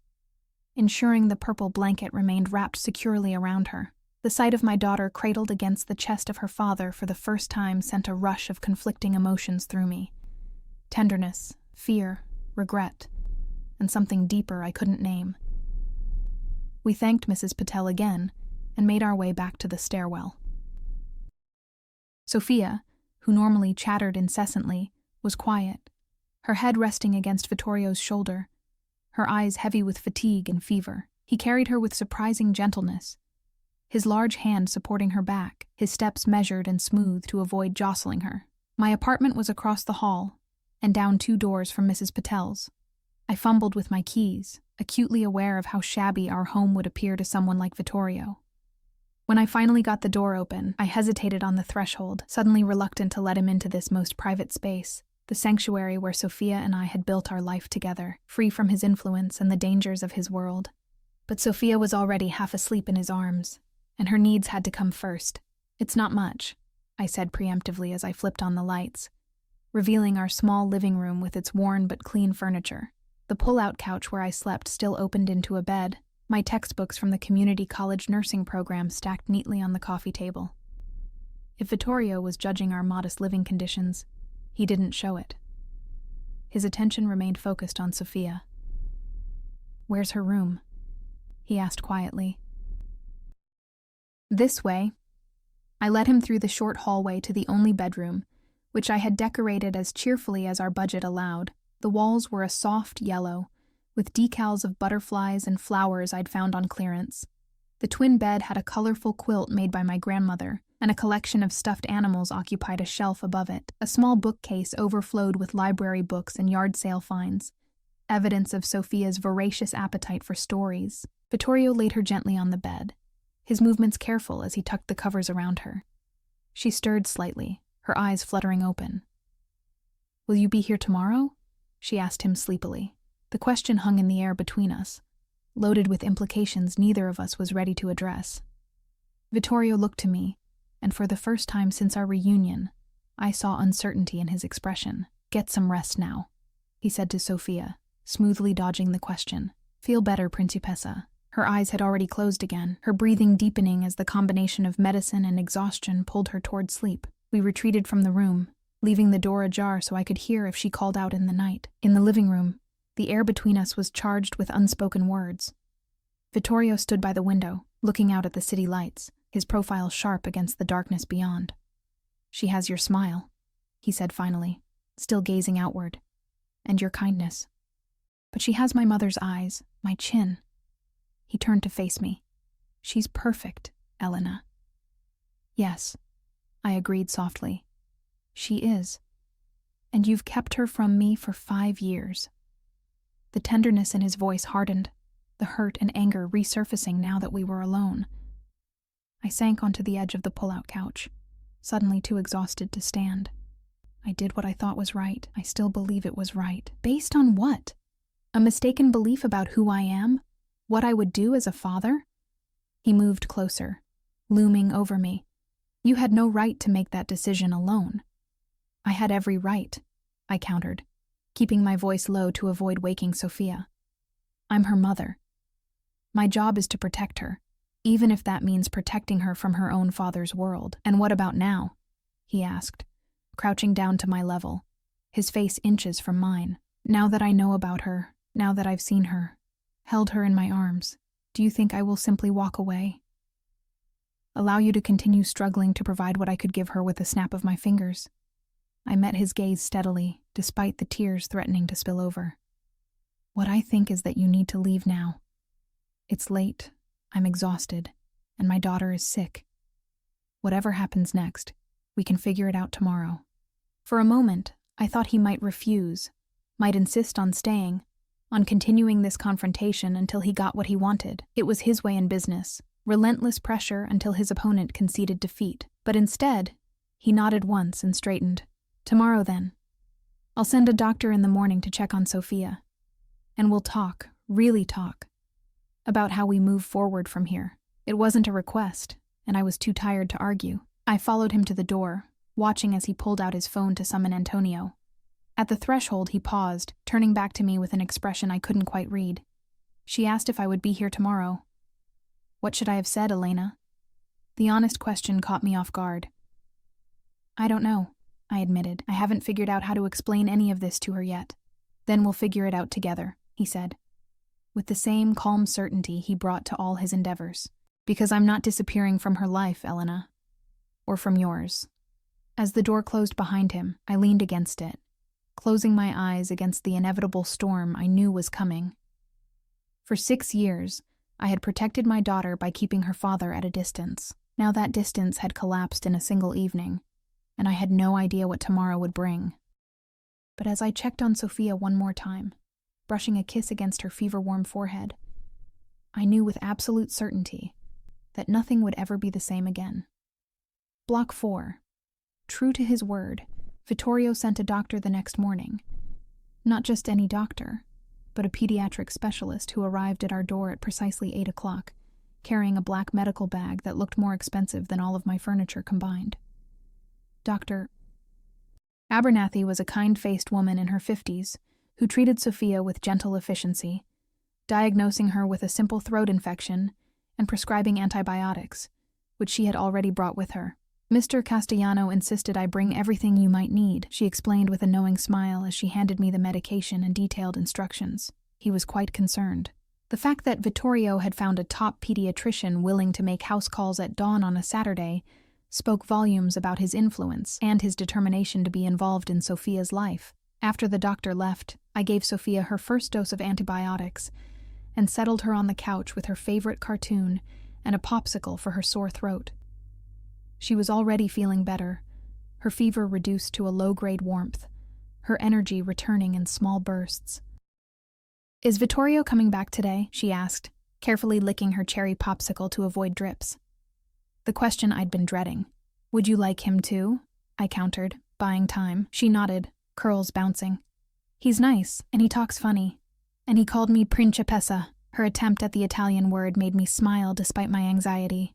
ensuring the purple blanket remained wrapped securely around her. The sight of my daughter cradled against the chest of her father for the first time sent a rush of conflicting emotions through me. Tenderness, fear, regret, and something deeper I couldn't name. We thanked Mrs. Patel again and made our way back to the stairwell. Sophia, who normally chattered incessantly, was quiet, her head resting against Vittorio's shoulder, her eyes heavy with fatigue and fever. He carried her with surprising gentleness, his large hand supporting her back, his steps measured and smooth to avoid jostling her. My apartment was across the hall and down 2 doors from Mrs. Patel's. I fumbled with my keys, acutely aware of how shabby our home would appear to someone like Vittorio. When I finally got the door open, I hesitated on the threshold, suddenly reluctant to let him into this most private space, the sanctuary where Sophia and I had built our life together, free from his influence and the dangers of his world. But Sophia was already half asleep in his arms, and her needs had to come first. "It's not much," I said preemptively as I flipped on the lights, revealing our small living room with its worn but clean furniture. The pull-out couch where I slept still opened into a bed, my textbooks from the community college nursing program stacked neatly on the coffee table. If Vittorio was judging our modest living conditions, he didn't show it. His attention remained focused on Sophia. "Where's her room?" he asked quietly. "This way." I led him through the short hallway to the only bedroom, which I had decorated as cheerfully as our budget allowed. The walls were a soft yellow, with decals of butterflies and flowers I'd found on clearance. The twin bed had a colorful quilt made by my grandmother, and a collection of stuffed animals occupied a shelf above it. A small bookcase overflowed with library books and yard sale finds, evidence of Sophia's voracious appetite for stories. Vittorio laid her gently on the bed, his movements careful as he tucked the covers around her. She stirred slightly, her eyes fluttering open. "Will you be here tomorrow?" she asked him sleepily. The question hung in the air between us, loaded with implications neither of us was ready to address. Vittorio looked to me, and for the first time since our reunion, I saw uncertainty in his expression. "Get some rest now," he said to Sophia, smoothly dodging the question. "Feel better, Principessa." Her eyes had already closed again, her breathing deepening as the combination of medicine and exhaustion pulled her toward sleep. We retreated from the room, leaving the door ajar so I could hear if she called out in the night. In the living room, the air between us was charged with unspoken words. Vittorio stood by the window, looking out at the city lights, his profile sharp against the darkness beyond. "She has your smile," he said finally, still gazing outward, "and your kindness. But she has my mother's eyes, my chin." He turned to face me. "She's perfect, Elena." "Yes," I agreed softly. "She is. And you've kept her from me for 5 years. The tenderness in his voice hardened, the hurt and anger resurfacing now that we were alone. I sank onto the edge of the pull-out couch, suddenly too exhausted to stand. I did what I thought was right. I still believe it was right. Based on what? A mistaken belief about who I am? What I would do as a father? He moved closer, looming over me. "You had no right to make that decision alone." "I had every right," I countered, keeping my voice low to avoid waking Sophia. "I'm her mother. My job is to protect her, even if that means protecting her from her own father's world." "And what about now?" he asked, crouching down to my level, his face inches from mine. "Now that I know about her, now that I've seen her, held her in my arms, do you think I will simply walk away? Allow you to continue struggling to provide what I could give her with a snap of my fingers?" I met his gaze steadily, despite the tears threatening to spill over. "What I think is that you need to leave now. It's late, I'm exhausted, and my daughter is sick. Whatever happens next, we can figure it out tomorrow." For a moment, I thought he might refuse, might insist on staying, on continuing this confrontation until he got what he wanted. It was his way in business, relentless pressure until his opponent conceded defeat. But instead, he nodded once and straightened. "Tomorrow then. I'll send a doctor in the morning to check on Sophia. And we'll talk, really talk, about how we move forward from here." It wasn't a request, and I was too tired to argue. I followed him to the door, watching as he pulled out his phone to summon Antonio. At the threshold, he paused, turning back to me with an expression I couldn't quite read. "She asked if I would be here tomorrow." What should I have said, Elena? The honest question caught me off guard. I don't know, I admitted. I haven't figured out how to explain any of this to her yet. Then we'll figure it out together, he said, with the same calm certainty he brought to all his endeavors. Because I'm not disappearing from her life, Elena. Or from yours. As the door closed behind him, I leaned against it, closing my eyes against the inevitable storm I knew was coming. For 6 years, I had protected my daughter by keeping her father at a distance. Now that distance had collapsed in a single evening, and I had no idea what tomorrow would bring. But as I checked on Sophia one more time, brushing a kiss against her fever-warm forehead, I knew with absolute certainty that nothing would ever be the same again. Block 4. True to his word, Vittorio sent a doctor the next morning. Not just any doctor, but a pediatric specialist who arrived at our door at precisely 8 o'clock, carrying a black medical bag that looked more expensive than all of my furniture combined. Dr. Abernathy was a kind-faced woman in her 50s who treated Sophia with gentle efficiency, diagnosing her with a simple throat infection and prescribing antibiotics, which she had already brought with her. Mr. Castellano insisted I bring everything you might need, she explained with a knowing smile as she handed me the medication and detailed instructions. He was quite concerned. The fact that Vittorio had found a top pediatrician willing to make house calls at dawn on a Saturday spoke volumes about his influence and his determination to be involved in Sophia's life. After the doctor left, I gave Sophia her first dose of antibiotics and settled her on the couch with her favorite cartoon and a popsicle for her sore throat. She was already feeling better, her fever reduced to a low-grade warmth, her energy returning in small bursts. Is Vittorio coming back today? She asked, carefully licking her cherry popsicle to avoid drips. The question I'd been dreading. Would you like him too? I countered, buying time. She nodded, curls bouncing. He's nice, and he talks funny. And he called me principessa. Her attempt at the Italian word made me smile despite my anxiety.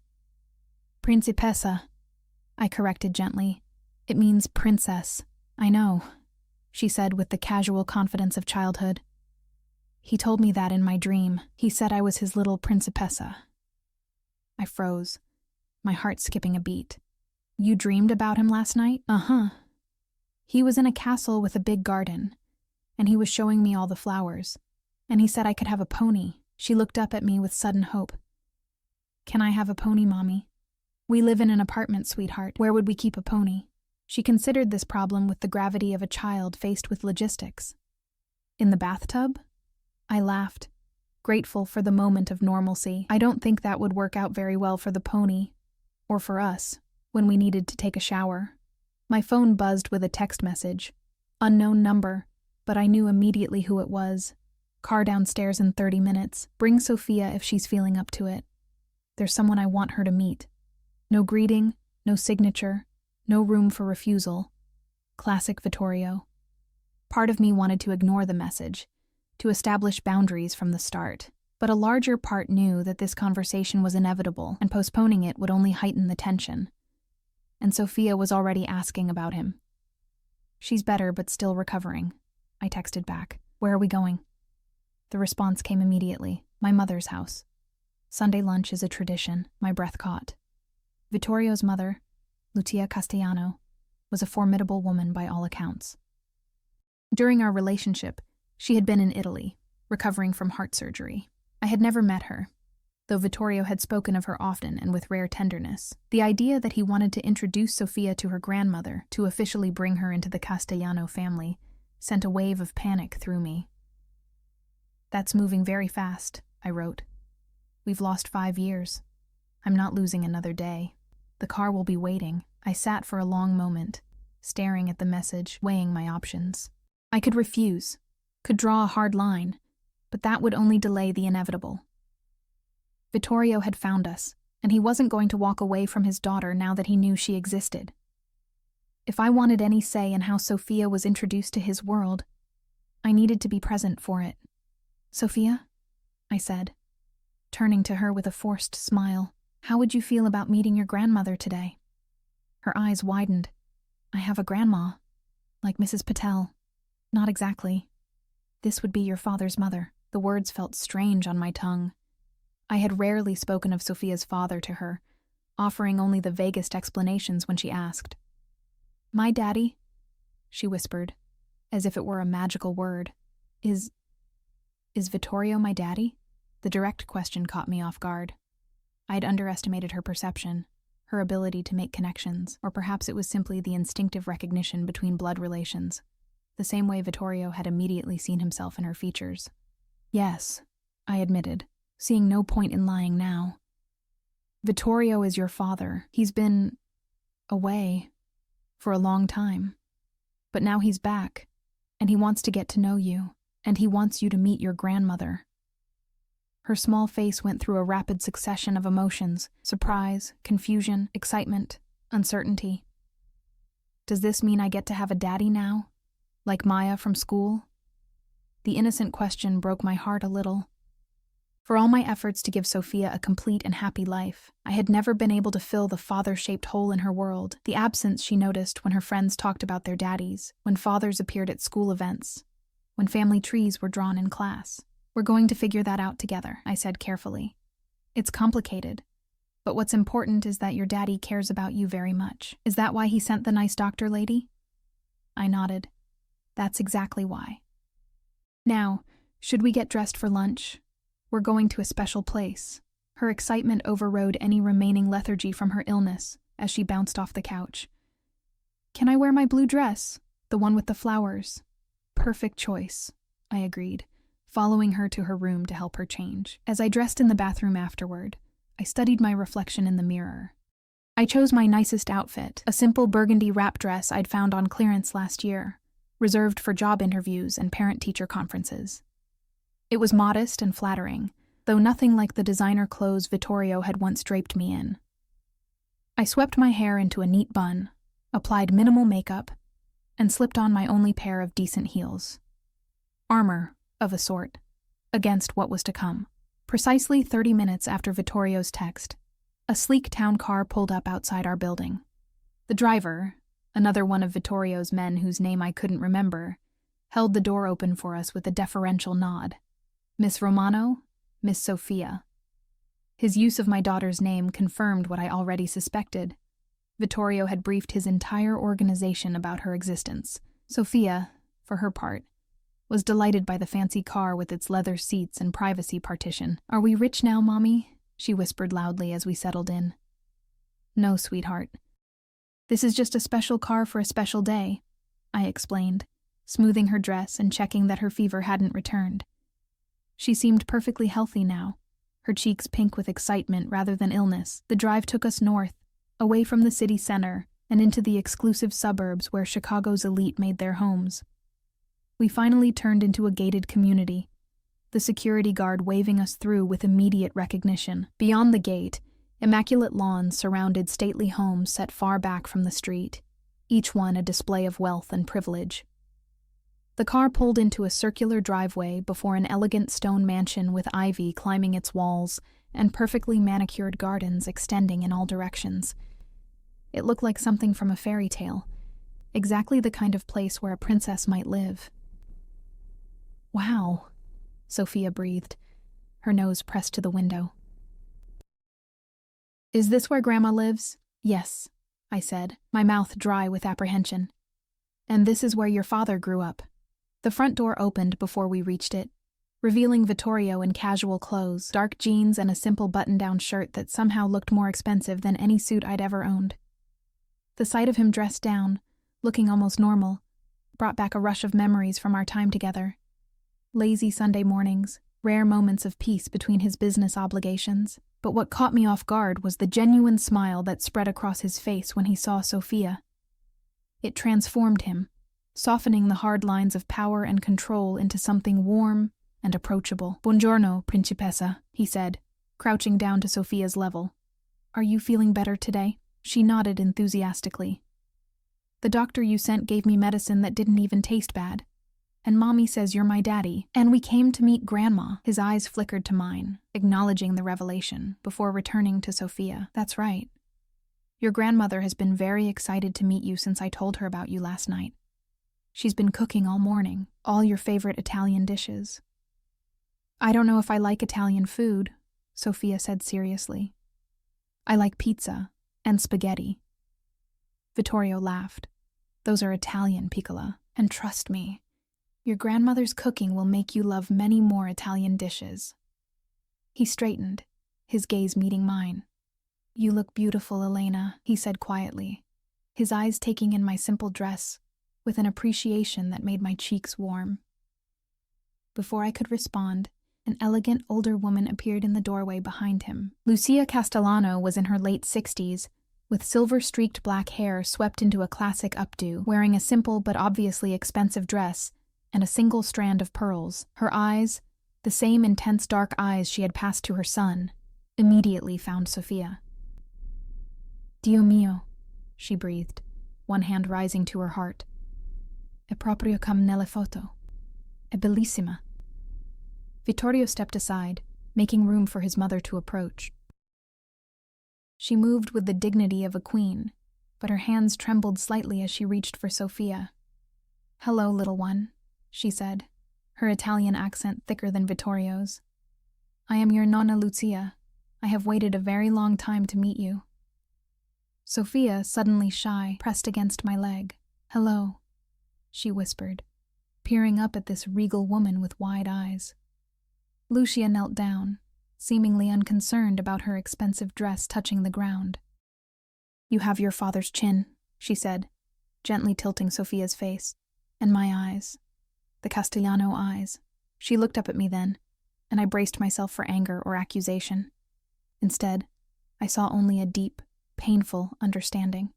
Principessa, I corrected gently. It means princess. I know, she said with the casual confidence of childhood. He told me that in my dream. He said I was his little principessa. I froze, my heart skipping a beat. You dreamed about him last night? Uh-huh. He was in a castle with a big garden, and he was showing me all the flowers. And he said I could have a pony. She looked up at me with sudden hope. Can I have a pony, Mommy? We live in an apartment, sweetheart. Where would we keep a pony? She considered this problem with the gravity of a child faced with logistics. In the bathtub? I laughed, grateful for the moment of normalcy. I don't think that would work out very well for the pony, or for us, when we needed to take a shower. My phone buzzed with a text message. Unknown number, but I knew immediately who it was. Car downstairs in 30 minutes. Bring Sophia if she's feeling up to it. There's someone I want her to meet. No greeting, no signature, no room for refusal. Classic Vittorio. Part of me wanted to ignore the message, to establish boundaries from the start, but a larger part knew that this conversation was inevitable and postponing it would only heighten the tension. And Sophia was already asking about him. She's better but still recovering, I texted back. Where are we going? The response came immediately. My mother's house. Sunday lunch is a tradition, my breath caught. Vittorio's mother, Lucia Castellano, was a formidable woman by all accounts. During our relationship, she had been in Italy, recovering from heart surgery. I had never met her, though Vittorio had spoken of her often and with rare tenderness. The idea that he wanted to introduce Sophia to her grandmother to officially bring her into the Castellano family sent a wave of panic through me. That's moving very fast, I wrote. We've lost 5 years. I'm not losing another day. The car will be waiting. I sat for a long moment, staring at the message, weighing my options. I could refuse, could draw a hard line, but that would only delay the inevitable. Vittorio had found us, and he wasn't going to walk away from his daughter now that he knew she existed. If I wanted any say in how Sophia was introduced to his world, I needed to be present for it. Sophia, I said, turning to her with a forced smile. How would you feel about meeting your grandmother today? Her eyes widened. I have a grandma, like Mrs. Patel. Not exactly. This would be your father's mother. The words felt strange on my tongue. I had rarely spoken of Sophia's father to her, offering only the vaguest explanations when she asked. "My daddy?" she whispered, as if it were a magical word. Is Vittorio my daddy?" The direct question caught me off guard. I'd underestimated her perception, her ability to make connections, or perhaps it was simply the instinctive recognition between blood relations, the same way Vittorio had immediately seen himself in her features. "Yes," I admitted, seeing no point in lying now. "Vittorio is your father. He's been away for a long time. But now he's back, and he wants to get to know you, and he wants you to meet your grandmother." Her small face went through a rapid succession of emotions: surprise, confusion, excitement, uncertainty. "Does this mean I get to have a daddy now? Like Maya from school?" The innocent question broke my heart a little. For all my efforts to give Sophia a complete and happy life, I had never been able to fill the father-shaped hole in her world, the absence she noticed when her friends talked about their daddies, when fathers appeared at school events, when family trees were drawn in class. "We're going to figure that out together," I said carefully. "It's complicated, but what's important is that your daddy cares about you very much. Is that why he sent the nice doctor lady?" I nodded. "That's exactly why. Now, should we get dressed for lunch? We're going to a special place." Her excitement overrode any remaining lethargy from her illness as she bounced off the couch. "Can I wear my blue dress? The one with the flowers?" "Perfect choice," I agreed, following her to her room to help her change. As I dressed in the bathroom afterward, I studied my reflection in the mirror. I chose my nicest outfit, a simple burgundy wrap dress I'd found on clearance last year, reserved for job interviews and parent-teacher conferences. It was modest and flattering, though nothing like the designer clothes Vittorio had once draped me in. I swept my hair into a neat bun, applied minimal makeup, and slipped on my only pair of decent heels. Armor, of a sort, against what was to come. Precisely 30 minutes after Vittorio's text, a sleek town car pulled up outside our building. The driver, another one of Vittorio's men whose name I couldn't remember, held the door open for us with a deferential nod. "Miss Romano, Miss Sophia." His use of my daughter's name confirmed what I already suspected. Vittorio had briefed his entire organization about her existence. Sophia, for her part, was delighted by the fancy car with its leather seats and privacy partition. "Are we rich now, Mommy?" she whispered loudly as we settled in. "No, sweetheart. This is just a special car for a special day," I explained, smoothing her dress and checking that her fever hadn't returned. She seemed perfectly healthy now, her cheeks pink with excitement rather than illness. The drive took us north, away from the city center, and into the exclusive suburbs where Chicago's elite made their homes. We finally turned into a gated community, the security guard waving us through with immediate recognition. Beyond the gate, immaculate lawns surrounded stately homes set far back from the street, each one a display of wealth and privilege. The car pulled into a circular driveway before an elegant stone mansion with ivy climbing its walls and perfectly manicured gardens extending in all directions. It looked like something from a fairy tale, exactly the kind of place where a princess might live. "Wow," Sophia breathed, her nose pressed to the window. "Is this where Grandma lives?" "Yes," I said, my mouth dry with apprehension. "And this is where your father grew up." The front door opened before we reached it, revealing Vittorio in casual clothes, dark jeans and a simple button-down shirt that somehow looked more expensive than any suit I'd ever owned. The sight of him dressed down, looking almost normal, brought back a rush of memories from our time together. Lazy Sunday mornings, rare moments of peace between his business obligations. But what caught me off guard was the genuine smile that spread across his face when he saw Sophia. It transformed him, softening the hard lines of power and control into something warm and approachable. "Buongiorno, Principessa," he said, crouching down to Sophia's level. "Are you feeling better today?" She nodded enthusiastically. "The doctor you sent gave me medicine that didn't even taste bad. And Mommy says you're my daddy, and we came to meet Grandma." His eyes flickered to mine, acknowledging the revelation, before returning to Sophia. "That's right. Your grandmother has been very excited to meet you since I told her about you last night. She's been cooking all morning, all your favorite Italian dishes." "I don't know if I like Italian food," Sophia said seriously. I like pizza and spaghetti. Vittorio laughed. Those are Italian, Piccola, and trust me, your grandmother's cooking will make you love many more Italian dishes. He straightened, his gaze meeting mine. You look beautiful, Elena, he said quietly, his eyes taking in my simple dress with an appreciation that made my cheeks warm. Before I could respond, an elegant older woman appeared in the doorway behind him. Lucia Castellano was in her late 60s, with silver-streaked black hair swept into a classic updo, wearing a simple but obviously expensive dress and a single strand of pearls. Her eyes, the same intense dark eyes she had passed to her son, immediately found Sofia. Dio mio, she breathed, one hand rising to her heart. È proprio come nelle foto. È bellissima. Vittorio stepped aside, making room for his mother to approach. She moved with the dignity of a queen, but her hands trembled slightly as she reached for Sofia. Hello, little one, she said, her Italian accent thicker than Vittorio's. I am your nonna Lucia. I have waited a very long time to meet you. Sofia, suddenly shy, pressed against my leg. Hello, she whispered, peering up at this regal woman with wide eyes. Lucia knelt down, seemingly unconcerned about her expensive dress touching the ground. You have your father's chin, she said, gently tilting Sofia's face, and my eyes, the Castellano eyes. She looked up at me then, and I braced myself for anger or accusation. Instead, I saw only a deep, painful understanding.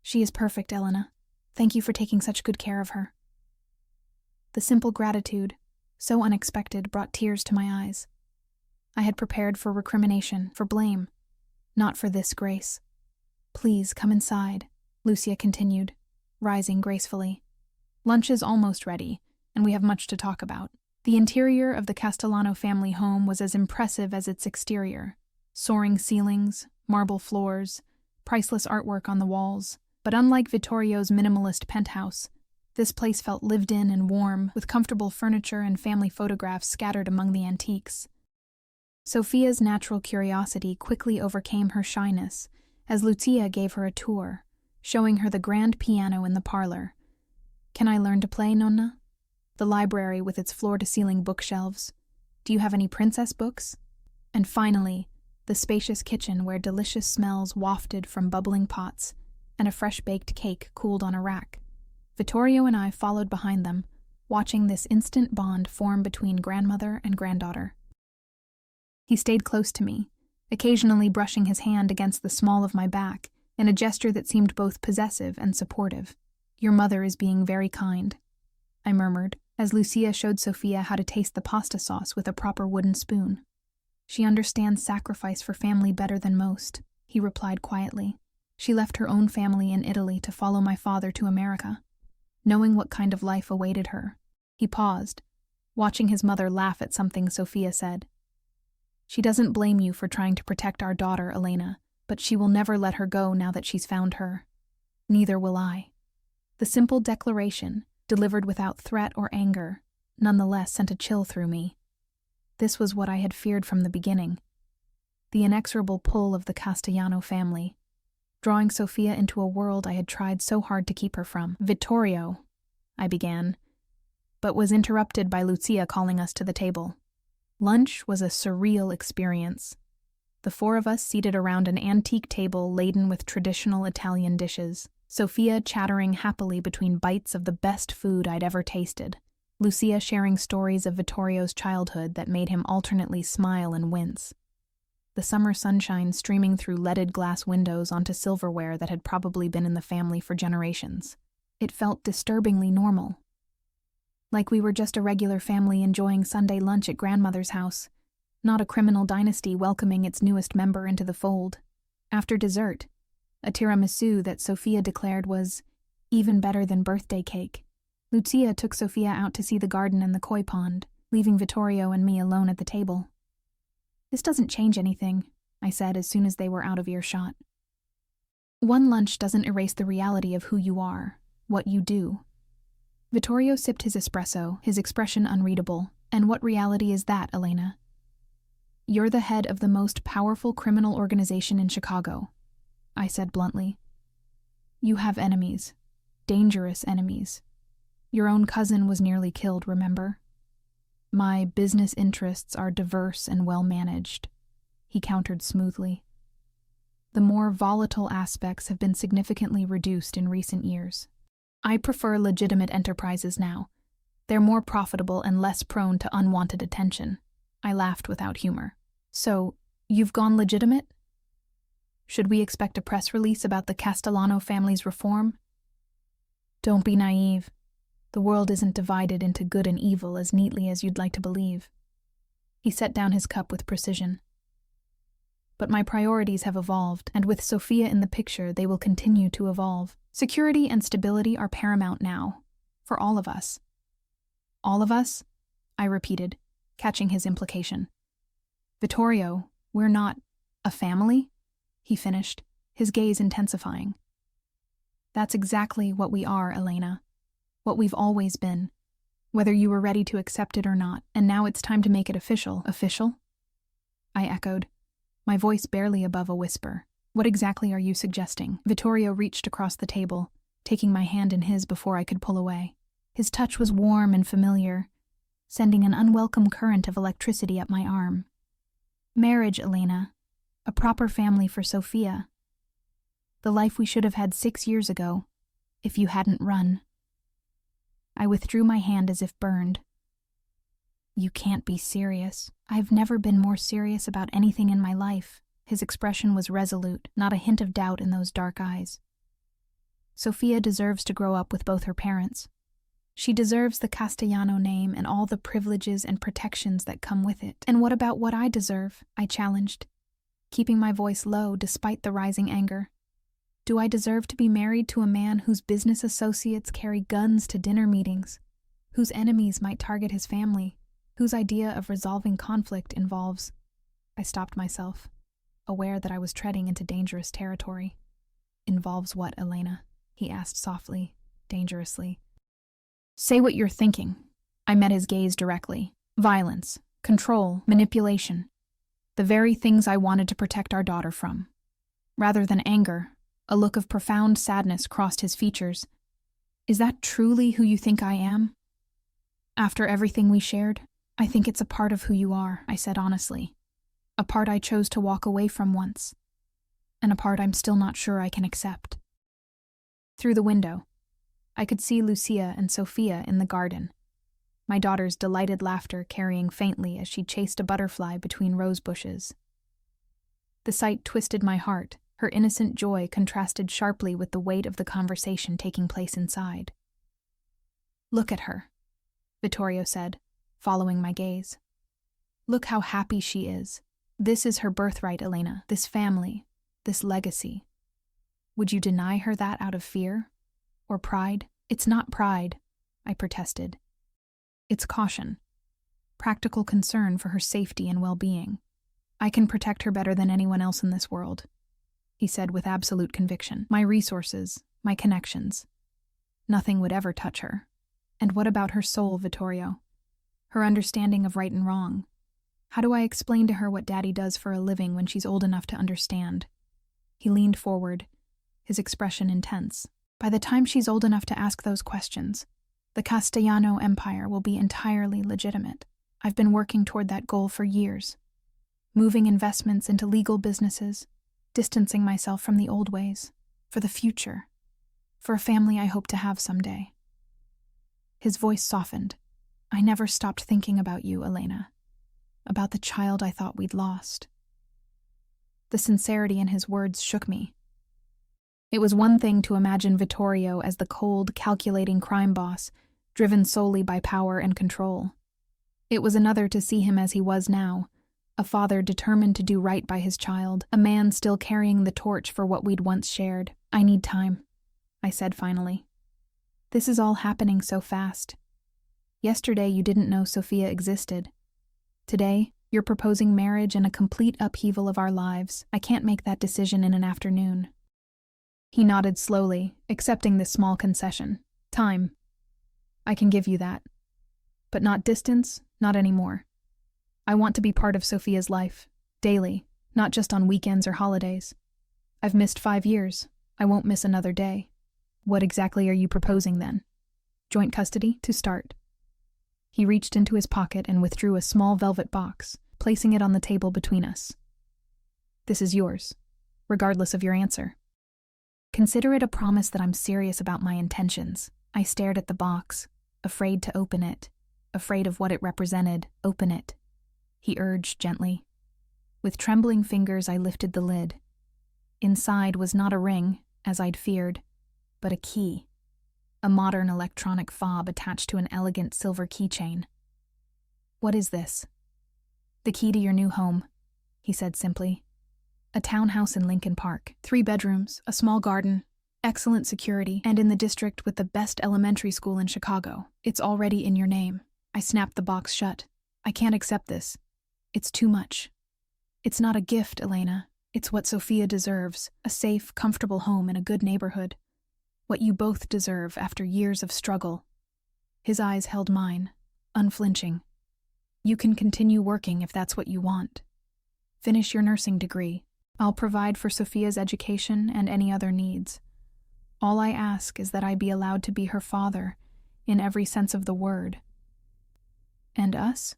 She is perfect, Elena. Thank you for taking such good care of her. The simple gratitude, so unexpected, brought tears to my eyes. I had prepared for recrimination, for blame, not for this grace. Please come inside, Lucia continued, rising gracefully. Lunch is almost ready, and we have much to talk about. The interior of the Castellano family home was as impressive as its exterior. Soaring ceilings, marble floors, priceless artwork on the walls. But unlike Vittorio's minimalist penthouse, this place felt lived in and warm, with comfortable furniture and family photographs scattered among the antiques. Sofia's natural curiosity quickly overcame her shyness as Lucia gave her a tour, showing her the grand piano in the parlor. Can I learn to play, Nonna? The library with its floor-to-ceiling bookshelves. Do you have any princess books? And finally, the spacious kitchen where delicious smells wafted from bubbling pots and a fresh-baked cake cooled on a rack. Vittorio and I followed behind them, watching this instant bond form between grandmother and granddaughter. He stayed close to me, occasionally brushing his hand against the small of my back in a gesture that seemed both possessive and supportive. Your mother is being very kind, I murmured, as Lucia showed Sofia how to taste the pasta sauce with a proper wooden spoon. She understands sacrifice for family better than most, he replied quietly. She left her own family in Italy to follow my father to America, knowing what kind of life awaited her. He paused, watching his mother laugh at something Sofia said. She doesn't blame you for trying to protect our daughter, Elena, but she will never let her go now that she's found her. Neither will I. The simple declaration, delivered without threat or anger, nonetheless sent a chill through me. This was what I had feared from the beginning. The inexorable pull of the Castellano family, drawing Sofia into a world I had tried so hard to keep her from. Vittorio, I began, but was interrupted by Lucia calling us to the table. Lunch was a surreal experience. The four of us seated around an antique table laden with traditional Italian dishes, Sofia chattering happily between bites of the best food I'd ever tasted, Lucia sharing stories of Vittorio's childhood that made him alternately smile and wince. The summer sunshine streaming through leaded glass windows onto silverware that had probably been in the family for generations. It felt disturbingly normal. Like we were just a regular family enjoying Sunday lunch at grandmother's house, not a criminal dynasty welcoming its newest member into the fold. After dessert, a tiramisu that Sofia declared was even better than birthday cake, Lucia took Sofia out to see the garden and the koi pond, leaving Vittorio and me alone at the table. This doesn't change anything, I said as soon as they were out of earshot. One lunch doesn't erase the reality of who you are, what you do. Vittorio sipped his espresso, his expression unreadable. And what reality is that, Elena? you're the head of the most powerful criminal organization in Chicago, I said bluntly. You have enemies, dangerous enemies. Your own cousin was nearly killed, remember? My business interests are diverse and well-managed, he countered smoothly. The more volatile aspects have been significantly reduced in recent years. I prefer legitimate enterprises now. They're more profitable and less prone to unwanted attention. I laughed without humor. So, you've gone legitimate? Should we expect a press release about the Castellano family's reform? Don't be naive. The world isn't divided into good and evil as neatly as you'd like to believe. He set down his cup with precision. But my priorities have evolved, and with Sophia in the picture, they will continue to evolve. Security and stability are paramount now, for all of us. All of us? I repeated, catching his implication. Vittorio, we're not a family? He finished, his gaze intensifying. That's exactly what we are, Elena. What we've always been. Whether you were ready to accept it or not, and now it's time to make it official. Official? I echoed, my voice barely above a whisper. What exactly are you suggesting? Vittorio reached across the table, taking my hand in his before I could pull away. His touch was warm and familiar, sending an unwelcome current of electricity up my arm. Marriage, Elena. A proper family for Sophia. The life we should have had 6 years ago, if you hadn't run. I withdrew my hand as if burned. You can't be serious. I've never been more serious about anything in my life. His expression was resolute, not a hint of doubt in those dark eyes. Sophia deserves to grow up with both her parents. She deserves the Castellano name and all the privileges and protections that come with it. And what about what I deserve? I challenged, keeping my voice low despite the rising anger. Do I deserve to be married to a man whose business associates carry guns to dinner meetings, whose enemies might target his family, whose idea of resolving conflict involves... I stopped myself, aware that I was treading into dangerous territory. Involves what, Elena? He asked softly, dangerously. Say what you're thinking. I met his gaze directly. Violence, control, manipulation. The very things I wanted to protect our daughter from. Rather than anger, a look of profound sadness crossed his features. Is that truly who you think I am? After everything we shared, I think it's a part of who you are, I said honestly. A part I chose to walk away from once. And a part I'm still not sure I can accept. Through the window, I could see Lucia and Sophia in the garden, my daughter's delighted laughter carrying faintly as she chased a butterfly between rose bushes. The sight twisted my heart. Her innocent joy contrasted sharply with the weight of the conversation taking place inside. Look at her, Vittorio said, following my gaze. Look how happy she is. This is her birthright, Elena, this family, this legacy. Would you deny her that out of fear? Or pride? It's not pride, I protested. It's caution. Practical concern for her safety and well-being. I can protect her better than anyone else in this world, he said with absolute conviction. My resources, my connections. Nothing would ever touch her. And what about her soul, Vittorio? Her understanding of right and wrong. How do I explain to her what Daddy does for a living when she's old enough to understand? He leaned forward, his expression intense. By the time she's old enough to ask those questions, the Castellano Empire will be entirely legitimate. I've been working toward that goal for years. Moving investments into legal businesses, distancing myself from the old ways, for the future, for a family I hope to have someday. His voice softened. I never stopped thinking about you, Elena. About the child I thought we'd lost. The sincerity in his words shook me. It was one thing to imagine Vittorio as the cold, calculating crime boss, driven solely by power and control. It was another to see him as he was now, a father determined to do right by his child, a man still carrying the torch for what we'd once shared. I need time, I said finally. This is all happening so fast. Yesterday you didn't know Sophia existed. Today, you're proposing marriage and a complete upheaval of our lives. I can't make that decision in an afternoon. He nodded slowly, accepting this small concession. Time. I can give you that. But not distance, not anymore. I want to be part of Sophia's life, daily, not just on weekends or holidays. I've missed 5 years. I won't miss another day. What exactly are you proposing then? Joint custody, to start. He reached into his pocket and withdrew a small velvet box, placing it on the table between us. This is yours, regardless of your answer. Consider it a promise that I'm serious about my intentions. I stared at the box, afraid to open it, afraid of what it represented. Open it, he urged gently. With trembling fingers, I lifted the lid. Inside was not a ring, as I'd feared, but a key, a modern electronic fob attached to an elegant silver keychain. What is this? The key to your new home, he said simply. A townhouse in Lincoln Park, 3 bedrooms, a small garden, excellent security, and in the district with the best elementary school in Chicago. It's already in your name. I snapped the box shut. I can't accept this. It's too much. It's not a gift, Elena. It's what Sophia deserves, a safe, comfortable home in a good neighborhood. What you both deserve after years of struggle. His eyes held mine, unflinching. You can continue working if that's what you want. Finish your nursing degree. I'll provide for Sophia's education and any other needs. All I ask is that I be allowed to be her father, in every sense of the word. And us?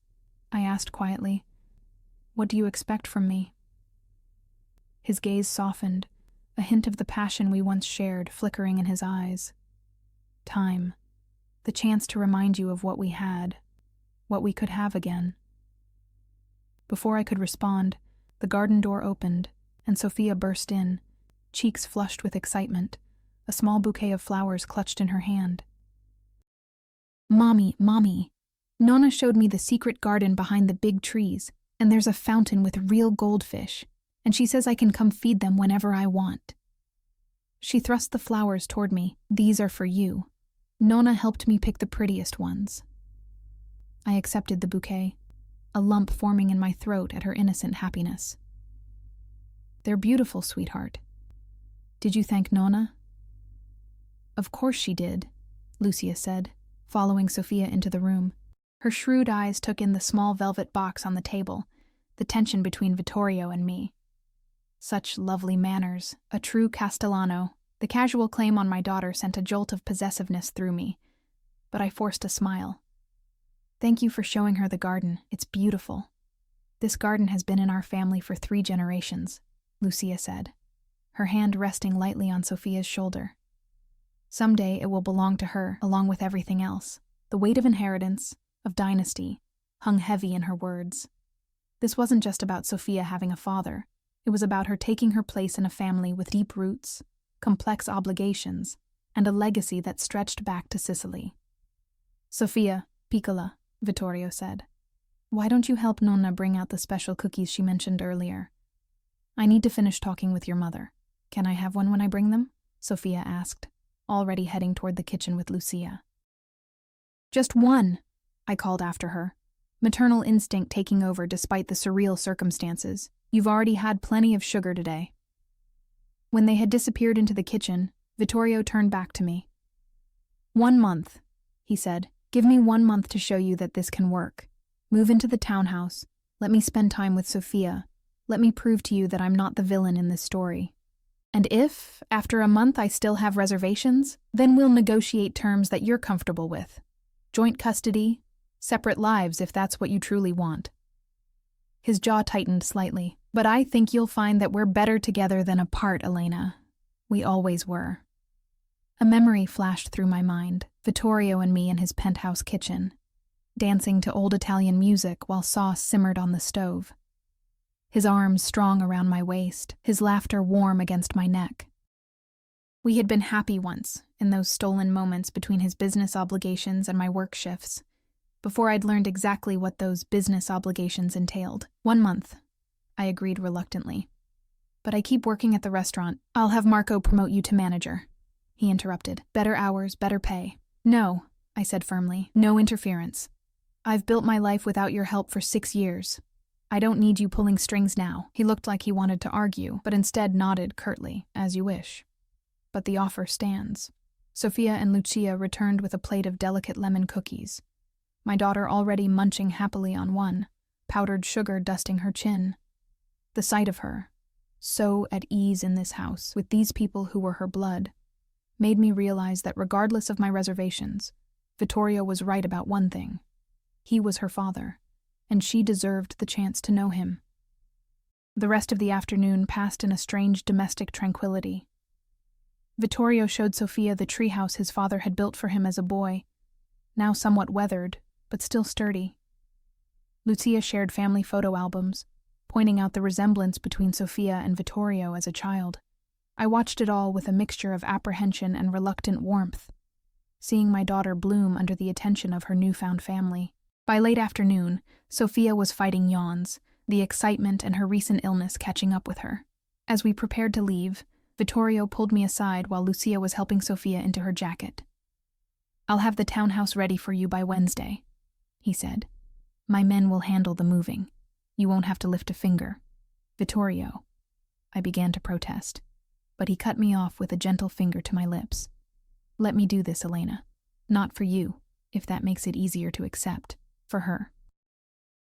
I asked quietly. What do you expect from me? His gaze softened, a hint of the passion we once shared flickering in his eyes. Time. The chance to remind you of what we had, what we could have again. Before I could respond, the garden door opened, and Sophia burst in, cheeks flushed with excitement, a small bouquet of flowers clutched in her hand. Mommy, Nonna showed me the secret garden behind the big trees, and there's a fountain with real goldfish, and she says I can come feed them whenever I want. She thrust the flowers toward me. These are for you. Nonna helped me pick the prettiest ones. I accepted the bouquet, a lump forming in my throat at her innocent happiness. They're beautiful, sweetheart. Did you thank Nonna? Of course she did, Lucia said, following Sophia into the room. Her shrewd eyes took in the small velvet box on the table, the tension between Vittorio and me. Such lovely manners, a true Castellano. The casual claim on my daughter sent a jolt of possessiveness through me, but I forced a smile. Thank you for showing her the garden. It's beautiful. This garden has been in our family for 3 generations, Lucia said, her hand resting lightly on Sophia's shoulder. Someday it will belong to her, along with everything else. The weight of inheritance, of dynasty, hung heavy in her words. This wasn't just about Sophia having a father. It was about her taking her place in a family with deep roots, complex obligations, and a legacy that stretched back to Sicily. Sophia, piccola, Vittorio said. Why don't you help Nonna bring out the special cookies she mentioned earlier? I need to finish talking with your mother. Can I have one when I bring them? Sophia asked, already heading toward the kitchen with Lucia. Just one, I called after her, maternal instinct taking over despite the surreal circumstances. You've already had plenty of sugar today. When they had disappeared into the kitchen, Vittorio turned back to me. 1 month, he said. Give me 1 month to show you that this can work. Move into the townhouse. Let me spend time with Sophia. Let me prove to you that I'm not the villain in this story. And if, after a month, I still have reservations, then we'll negotiate terms that you're comfortable with. Joint custody, separate lives if that's what you truly want. His jaw tightened slightly. But I think you'll find that we're better together than apart, Elena. We always were. A memory flashed through my mind, Vittorio and me in his penthouse kitchen, dancing to old Italian music while sauce simmered on the stove. His arms strong around my waist, his laughter warm against my neck. We had been happy once, in those stolen moments between his business obligations and my work shifts, before I'd learned exactly what those business obligations entailed. 1 month. I agreed reluctantly. But I keep working at the restaurant. I'll have Marco promote you to manager. He interrupted. Better hours, better pay. No, I said firmly. No interference. I've built my life without your help for 6 years. I don't need you pulling strings now. He looked like he wanted to argue, but instead nodded curtly, as you wish. But the offer stands. Sophia and Lucia returned with a plate of delicate lemon cookies, my daughter already munching happily on one, powdered sugar dusting her chin. The sight of her, so at ease in this house, with these people who were her blood, made me realize that regardless of my reservations, Vittorio was right about one thing. He was her father, and she deserved the chance to know him. The rest of the afternoon passed in a strange domestic tranquility. Vittorio showed Sofia the treehouse his father had built for him as a boy, now somewhat weathered, but still sturdy. Lucia shared family photo albums, pointing out the resemblance between Sofia and Vittorio as a child. I watched it all with a mixture of apprehension and reluctant warmth, seeing my daughter bloom under the attention of her newfound family. By late afternoon, Sofia was fighting yawns, the excitement and her recent illness catching up with her. As we prepared to leave, Vittorio pulled me aside while Lucia was helping Sofia into her jacket. "I'll have the townhouse ready for you by Wednesday," he said. "My men will handle the moving. You won't have to lift a finger." "Vittorio," I began to protest, but he cut me off with a gentle finger to my lips. "Let me do this, Elena. Not for you, if that makes it easier to accept. For her."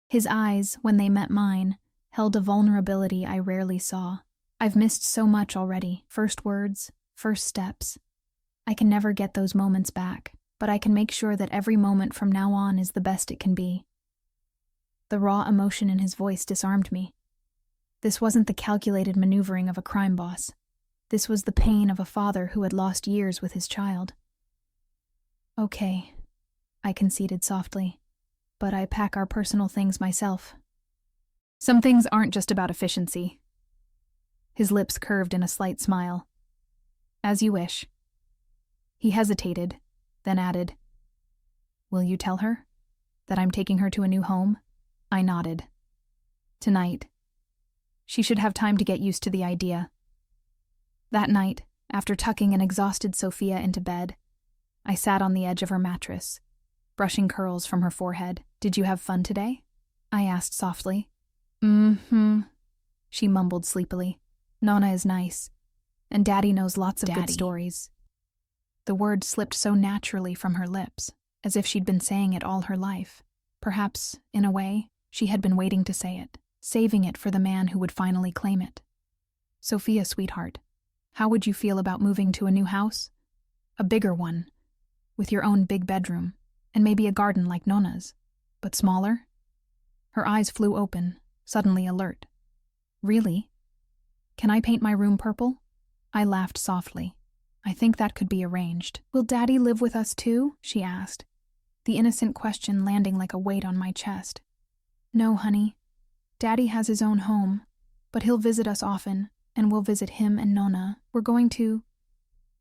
His eyes, when they met mine, held a vulnerability I rarely saw. I've missed so much already. First words, first steps. I can never get those moments back, but I can make sure that every moment from now on is the best it can be. The raw emotion in his voice disarmed me. This wasn't the calculated maneuvering of a crime boss. This was the pain of a father who had lost years with his child. "Okay," I conceded softly, "but I pack our personal things myself." "Some things aren't just about efficiency." His lips curved in a slight smile. "As you wish." He hesitated, then added, "Will you tell her that I'm taking her to a new home?" I nodded. "Tonight. She should have time to get used to the idea." That night, after tucking an exhausted Sofia into bed, I sat on the edge of her mattress, brushing curls from her forehead. "Did you have fun today?" I asked softly. "Mm-hmm," she mumbled sleepily. "Nonna is nice, and Daddy knows lots of good stories." The word slipped so naturally from her lips, as if she'd been saying it all her life. Perhaps, in a way, she had been waiting to say it, saving it for the man who would finally claim it. "Sofia, sweetheart, how would you feel about moving to a new house? A bigger one, with your own big bedroom, and maybe a garden like Nonna's, but smaller?" Her eyes flew open, suddenly alert. "Really? Can I paint my room purple?" I laughed softly. "I think that could be arranged." "Will Daddy live with us too?" she asked, the innocent question landing like a weight on my chest. "No, honey. Daddy has his own home, but he'll visit us often, and we'll visit him and Nonna. We're going to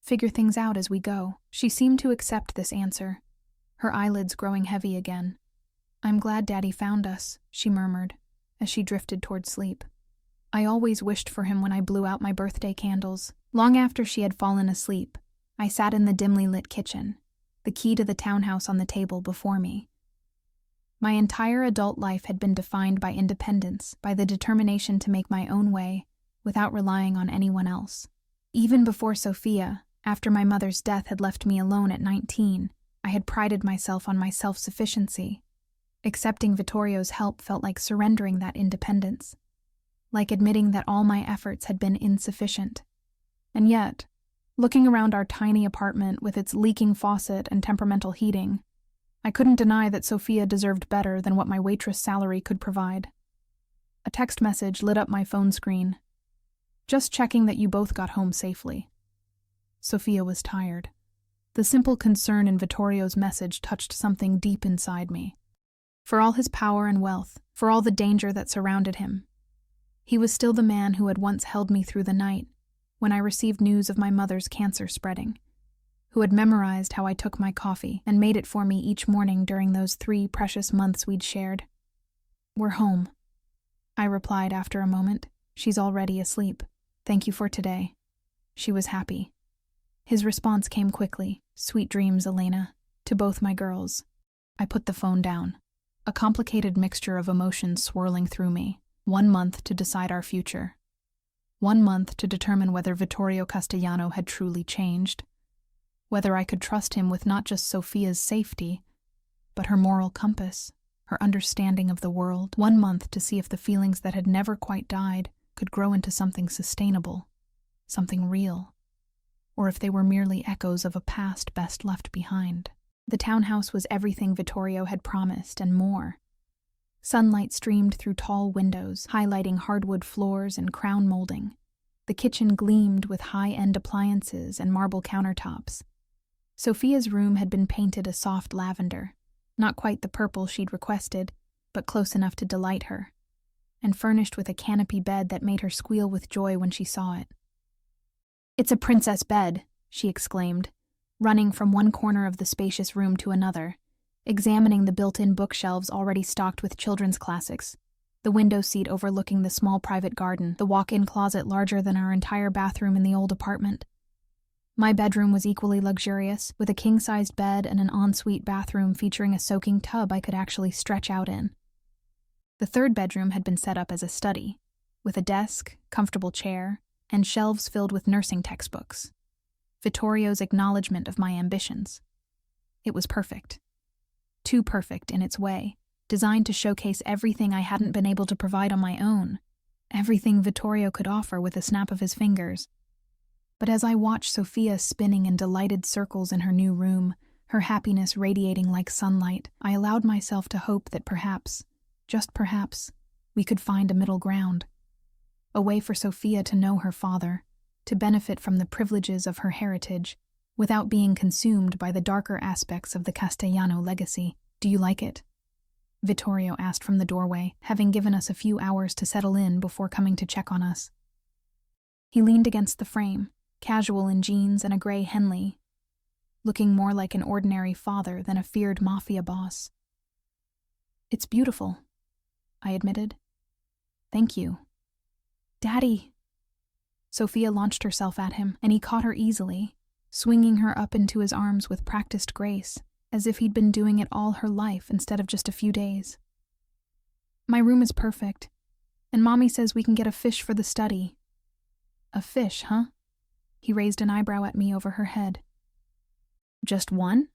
figure things out as we go." She seemed to accept this answer, her eyelids growing heavy again. "I'm glad Daddy found us," she murmured, as she drifted toward sleep. I always wished for him when I blew out my birthday candles. Long after she had fallen asleep, I sat in the dimly lit kitchen, the key to the townhouse on the table before me. My entire adult life had been defined by independence, by the determination to make my own way, without relying on anyone else. Even before Sofia, after my mother's death had left me alone at 19, I had prided myself on my self-sufficiency. Accepting Vittorio's help felt like surrendering that independence, like admitting that all my efforts had been insufficient. And yet, looking around our tiny apartment with its leaking faucet and temperamental heating, I couldn't deny that Sofia deserved better than what my waitress salary could provide. A text message lit up my phone screen. "Just checking that you both got home safely." Sofia was tired. The simple concern in Vittorio's message touched something deep inside me. For all his power and wealth, for all the danger that surrounded him, he was still the man who had once held me through the night when I received news of my mother's cancer spreading, who had memorized how I took my coffee and made it for me each morning during those 3 precious months we'd shared. "We're home," I replied after a moment. "She's already asleep. Thank you for today." She was happy. His response came quickly. "Sweet dreams, Elena, to both my girls." I put the phone down, a complicated mixture of emotions swirling through me. 1 month to decide our future. 1 month to determine whether Vittorio Castellano had truly changed, whether I could trust him with not just Sofia's safety, but her moral compass, her understanding of the world. 1 month to see if the feelings that had never quite died could grow into something sustainable, something real, or if they were merely echoes of a past best left behind. The townhouse was everything Vittorio had promised and more. Sunlight streamed through tall windows, highlighting hardwood floors and crown molding. The kitchen gleamed with high-end appliances and marble countertops. Sophia's room had been painted a soft lavender, not quite the purple she'd requested, but close enough to delight her, and furnished with a canopy bed that made her squeal with joy when she saw it. "It's a princess bed," she exclaimed, running from one corner of the spacious room to another, examining the built-in bookshelves already stocked with children's classics, the window seat overlooking the small private garden, the walk-in closet larger than our entire bathroom in the old apartment. My bedroom was equally luxurious, with a king-sized bed and an ensuite bathroom featuring a soaking tub I could actually stretch out in. The third bedroom had been set up as a study, with a desk, comfortable chair, and shelves filled with nursing textbooks. Vittorio's acknowledgement of my ambitions. It was perfect. Too perfect in its way, designed to showcase everything I hadn't been able to provide on my own, everything Vittorio could offer with a snap of his fingers. But as I watched Sophia spinning in delighted circles in her new room, her happiness radiating like sunlight, I allowed myself to hope that perhaps, just perhaps, we could find a middle ground. A way for Sophia to know her father, to benefit from the privileges of her heritage, without being consumed by the darker aspects of the Castellano legacy. "Do you like it?" Vittorio asked from the doorway, having given us a few hours to settle in before coming to check on us. He leaned against the frame, casual in jeans and a gray Henley, looking more like an ordinary father than a feared mafia boss. "It's beautiful," I admitted. "Thank you." "Daddy!" Sophia launched herself at him, and he caught her easily, swinging her up into his arms with practiced grace, as if he'd been doing it all her life instead of just a few days. "My room is perfect, and Mommy says we can get a fish for the study." "A fish, huh?" He raised an eyebrow at me over her head. "Just one?"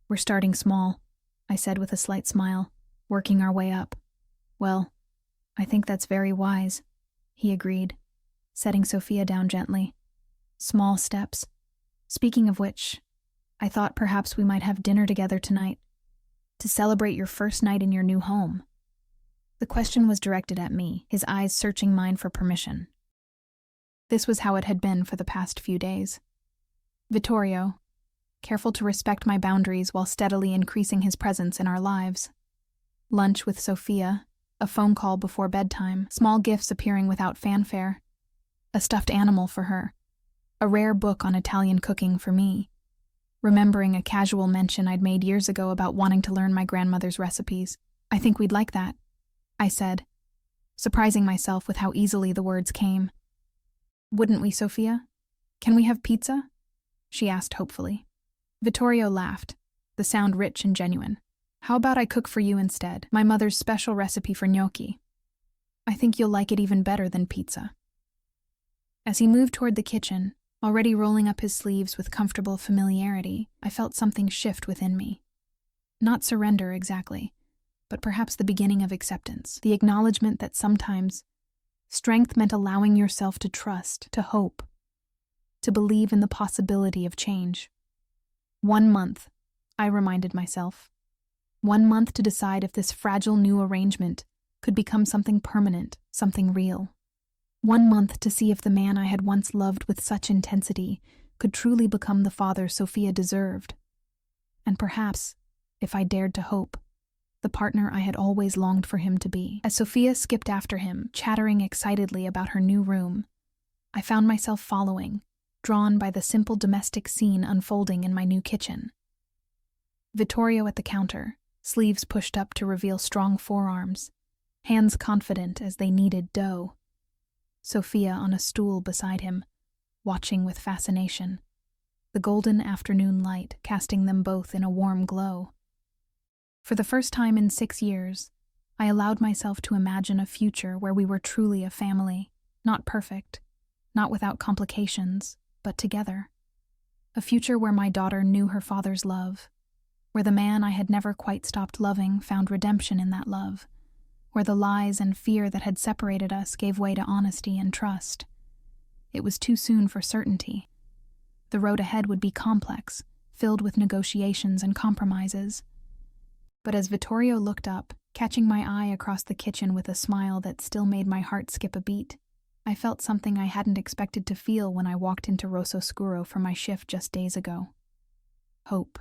"We're starting small," I said with a slight smile, working our way up. "Well, I think that's very wise," he agreed, setting Sophia down gently. "Small steps. Speaking of which, I thought perhaps we might have dinner together tonight, to celebrate your first night in your new home." The question was directed at me, his eyes searching mine for permission. This was how it had been for the past few days. Vittorio, careful to respect my boundaries while steadily increasing his presence in our lives. Lunch with Sophia, a phone call before bedtime, small gifts appearing without fanfare, a stuffed animal for her, a rare book on Italian cooking for me, remembering a casual mention I'd made years ago about wanting to learn my grandmother's recipes. "I think we'd like that," I said, surprising myself with how easily the words came. "Wouldn't we, Sophia? Can we have pizza?" she asked hopefully. Vittorio laughed, the sound rich and genuine. "How about I cook for you instead? My mother's special recipe for gnocchi. I think you'll like it even better than pizza." As he moved toward the kitchen, already rolling up his sleeves with comfortable familiarity, I felt something shift within me. Not surrender exactly, but perhaps the beginning of acceptance, the acknowledgement that sometimes strength meant allowing yourself to trust, to hope, to believe in the possibility of change. 1 month, I reminded myself. 1 month to decide if this fragile new arrangement could become something permanent, something real. 1 month to see if the man I had once loved with such intensity could truly become the father Sophia deserved. And perhaps, if I dared to hope, the partner I had always longed for him to be. As Sophia skipped after him, chattering excitedly about her new room, I found myself following, drawn by the simple domestic scene unfolding in my new kitchen. Vittorio at the counter, sleeves pushed up to reveal strong forearms, hands confident as they kneaded dough. Sophia on a stool beside him, watching with fascination, the golden afternoon light casting them both in a warm glow. For the first time in 6 years, I allowed myself to imagine a future where we were truly a family, not perfect, not without complications, but together. A future where my daughter knew her father's love, where the man I had never quite stopped loving found redemption in that love, where the lies and fear that had separated us gave way to honesty and trust. It was too soon for certainty. The road ahead would be complex, filled with negotiations and compromises. But as Vittorio looked up, catching my eye across the kitchen with a smile that still made my heart skip a beat, I felt something I hadn't expected to feel when I walked into Rosso Scuro for my shift just days ago. Hope.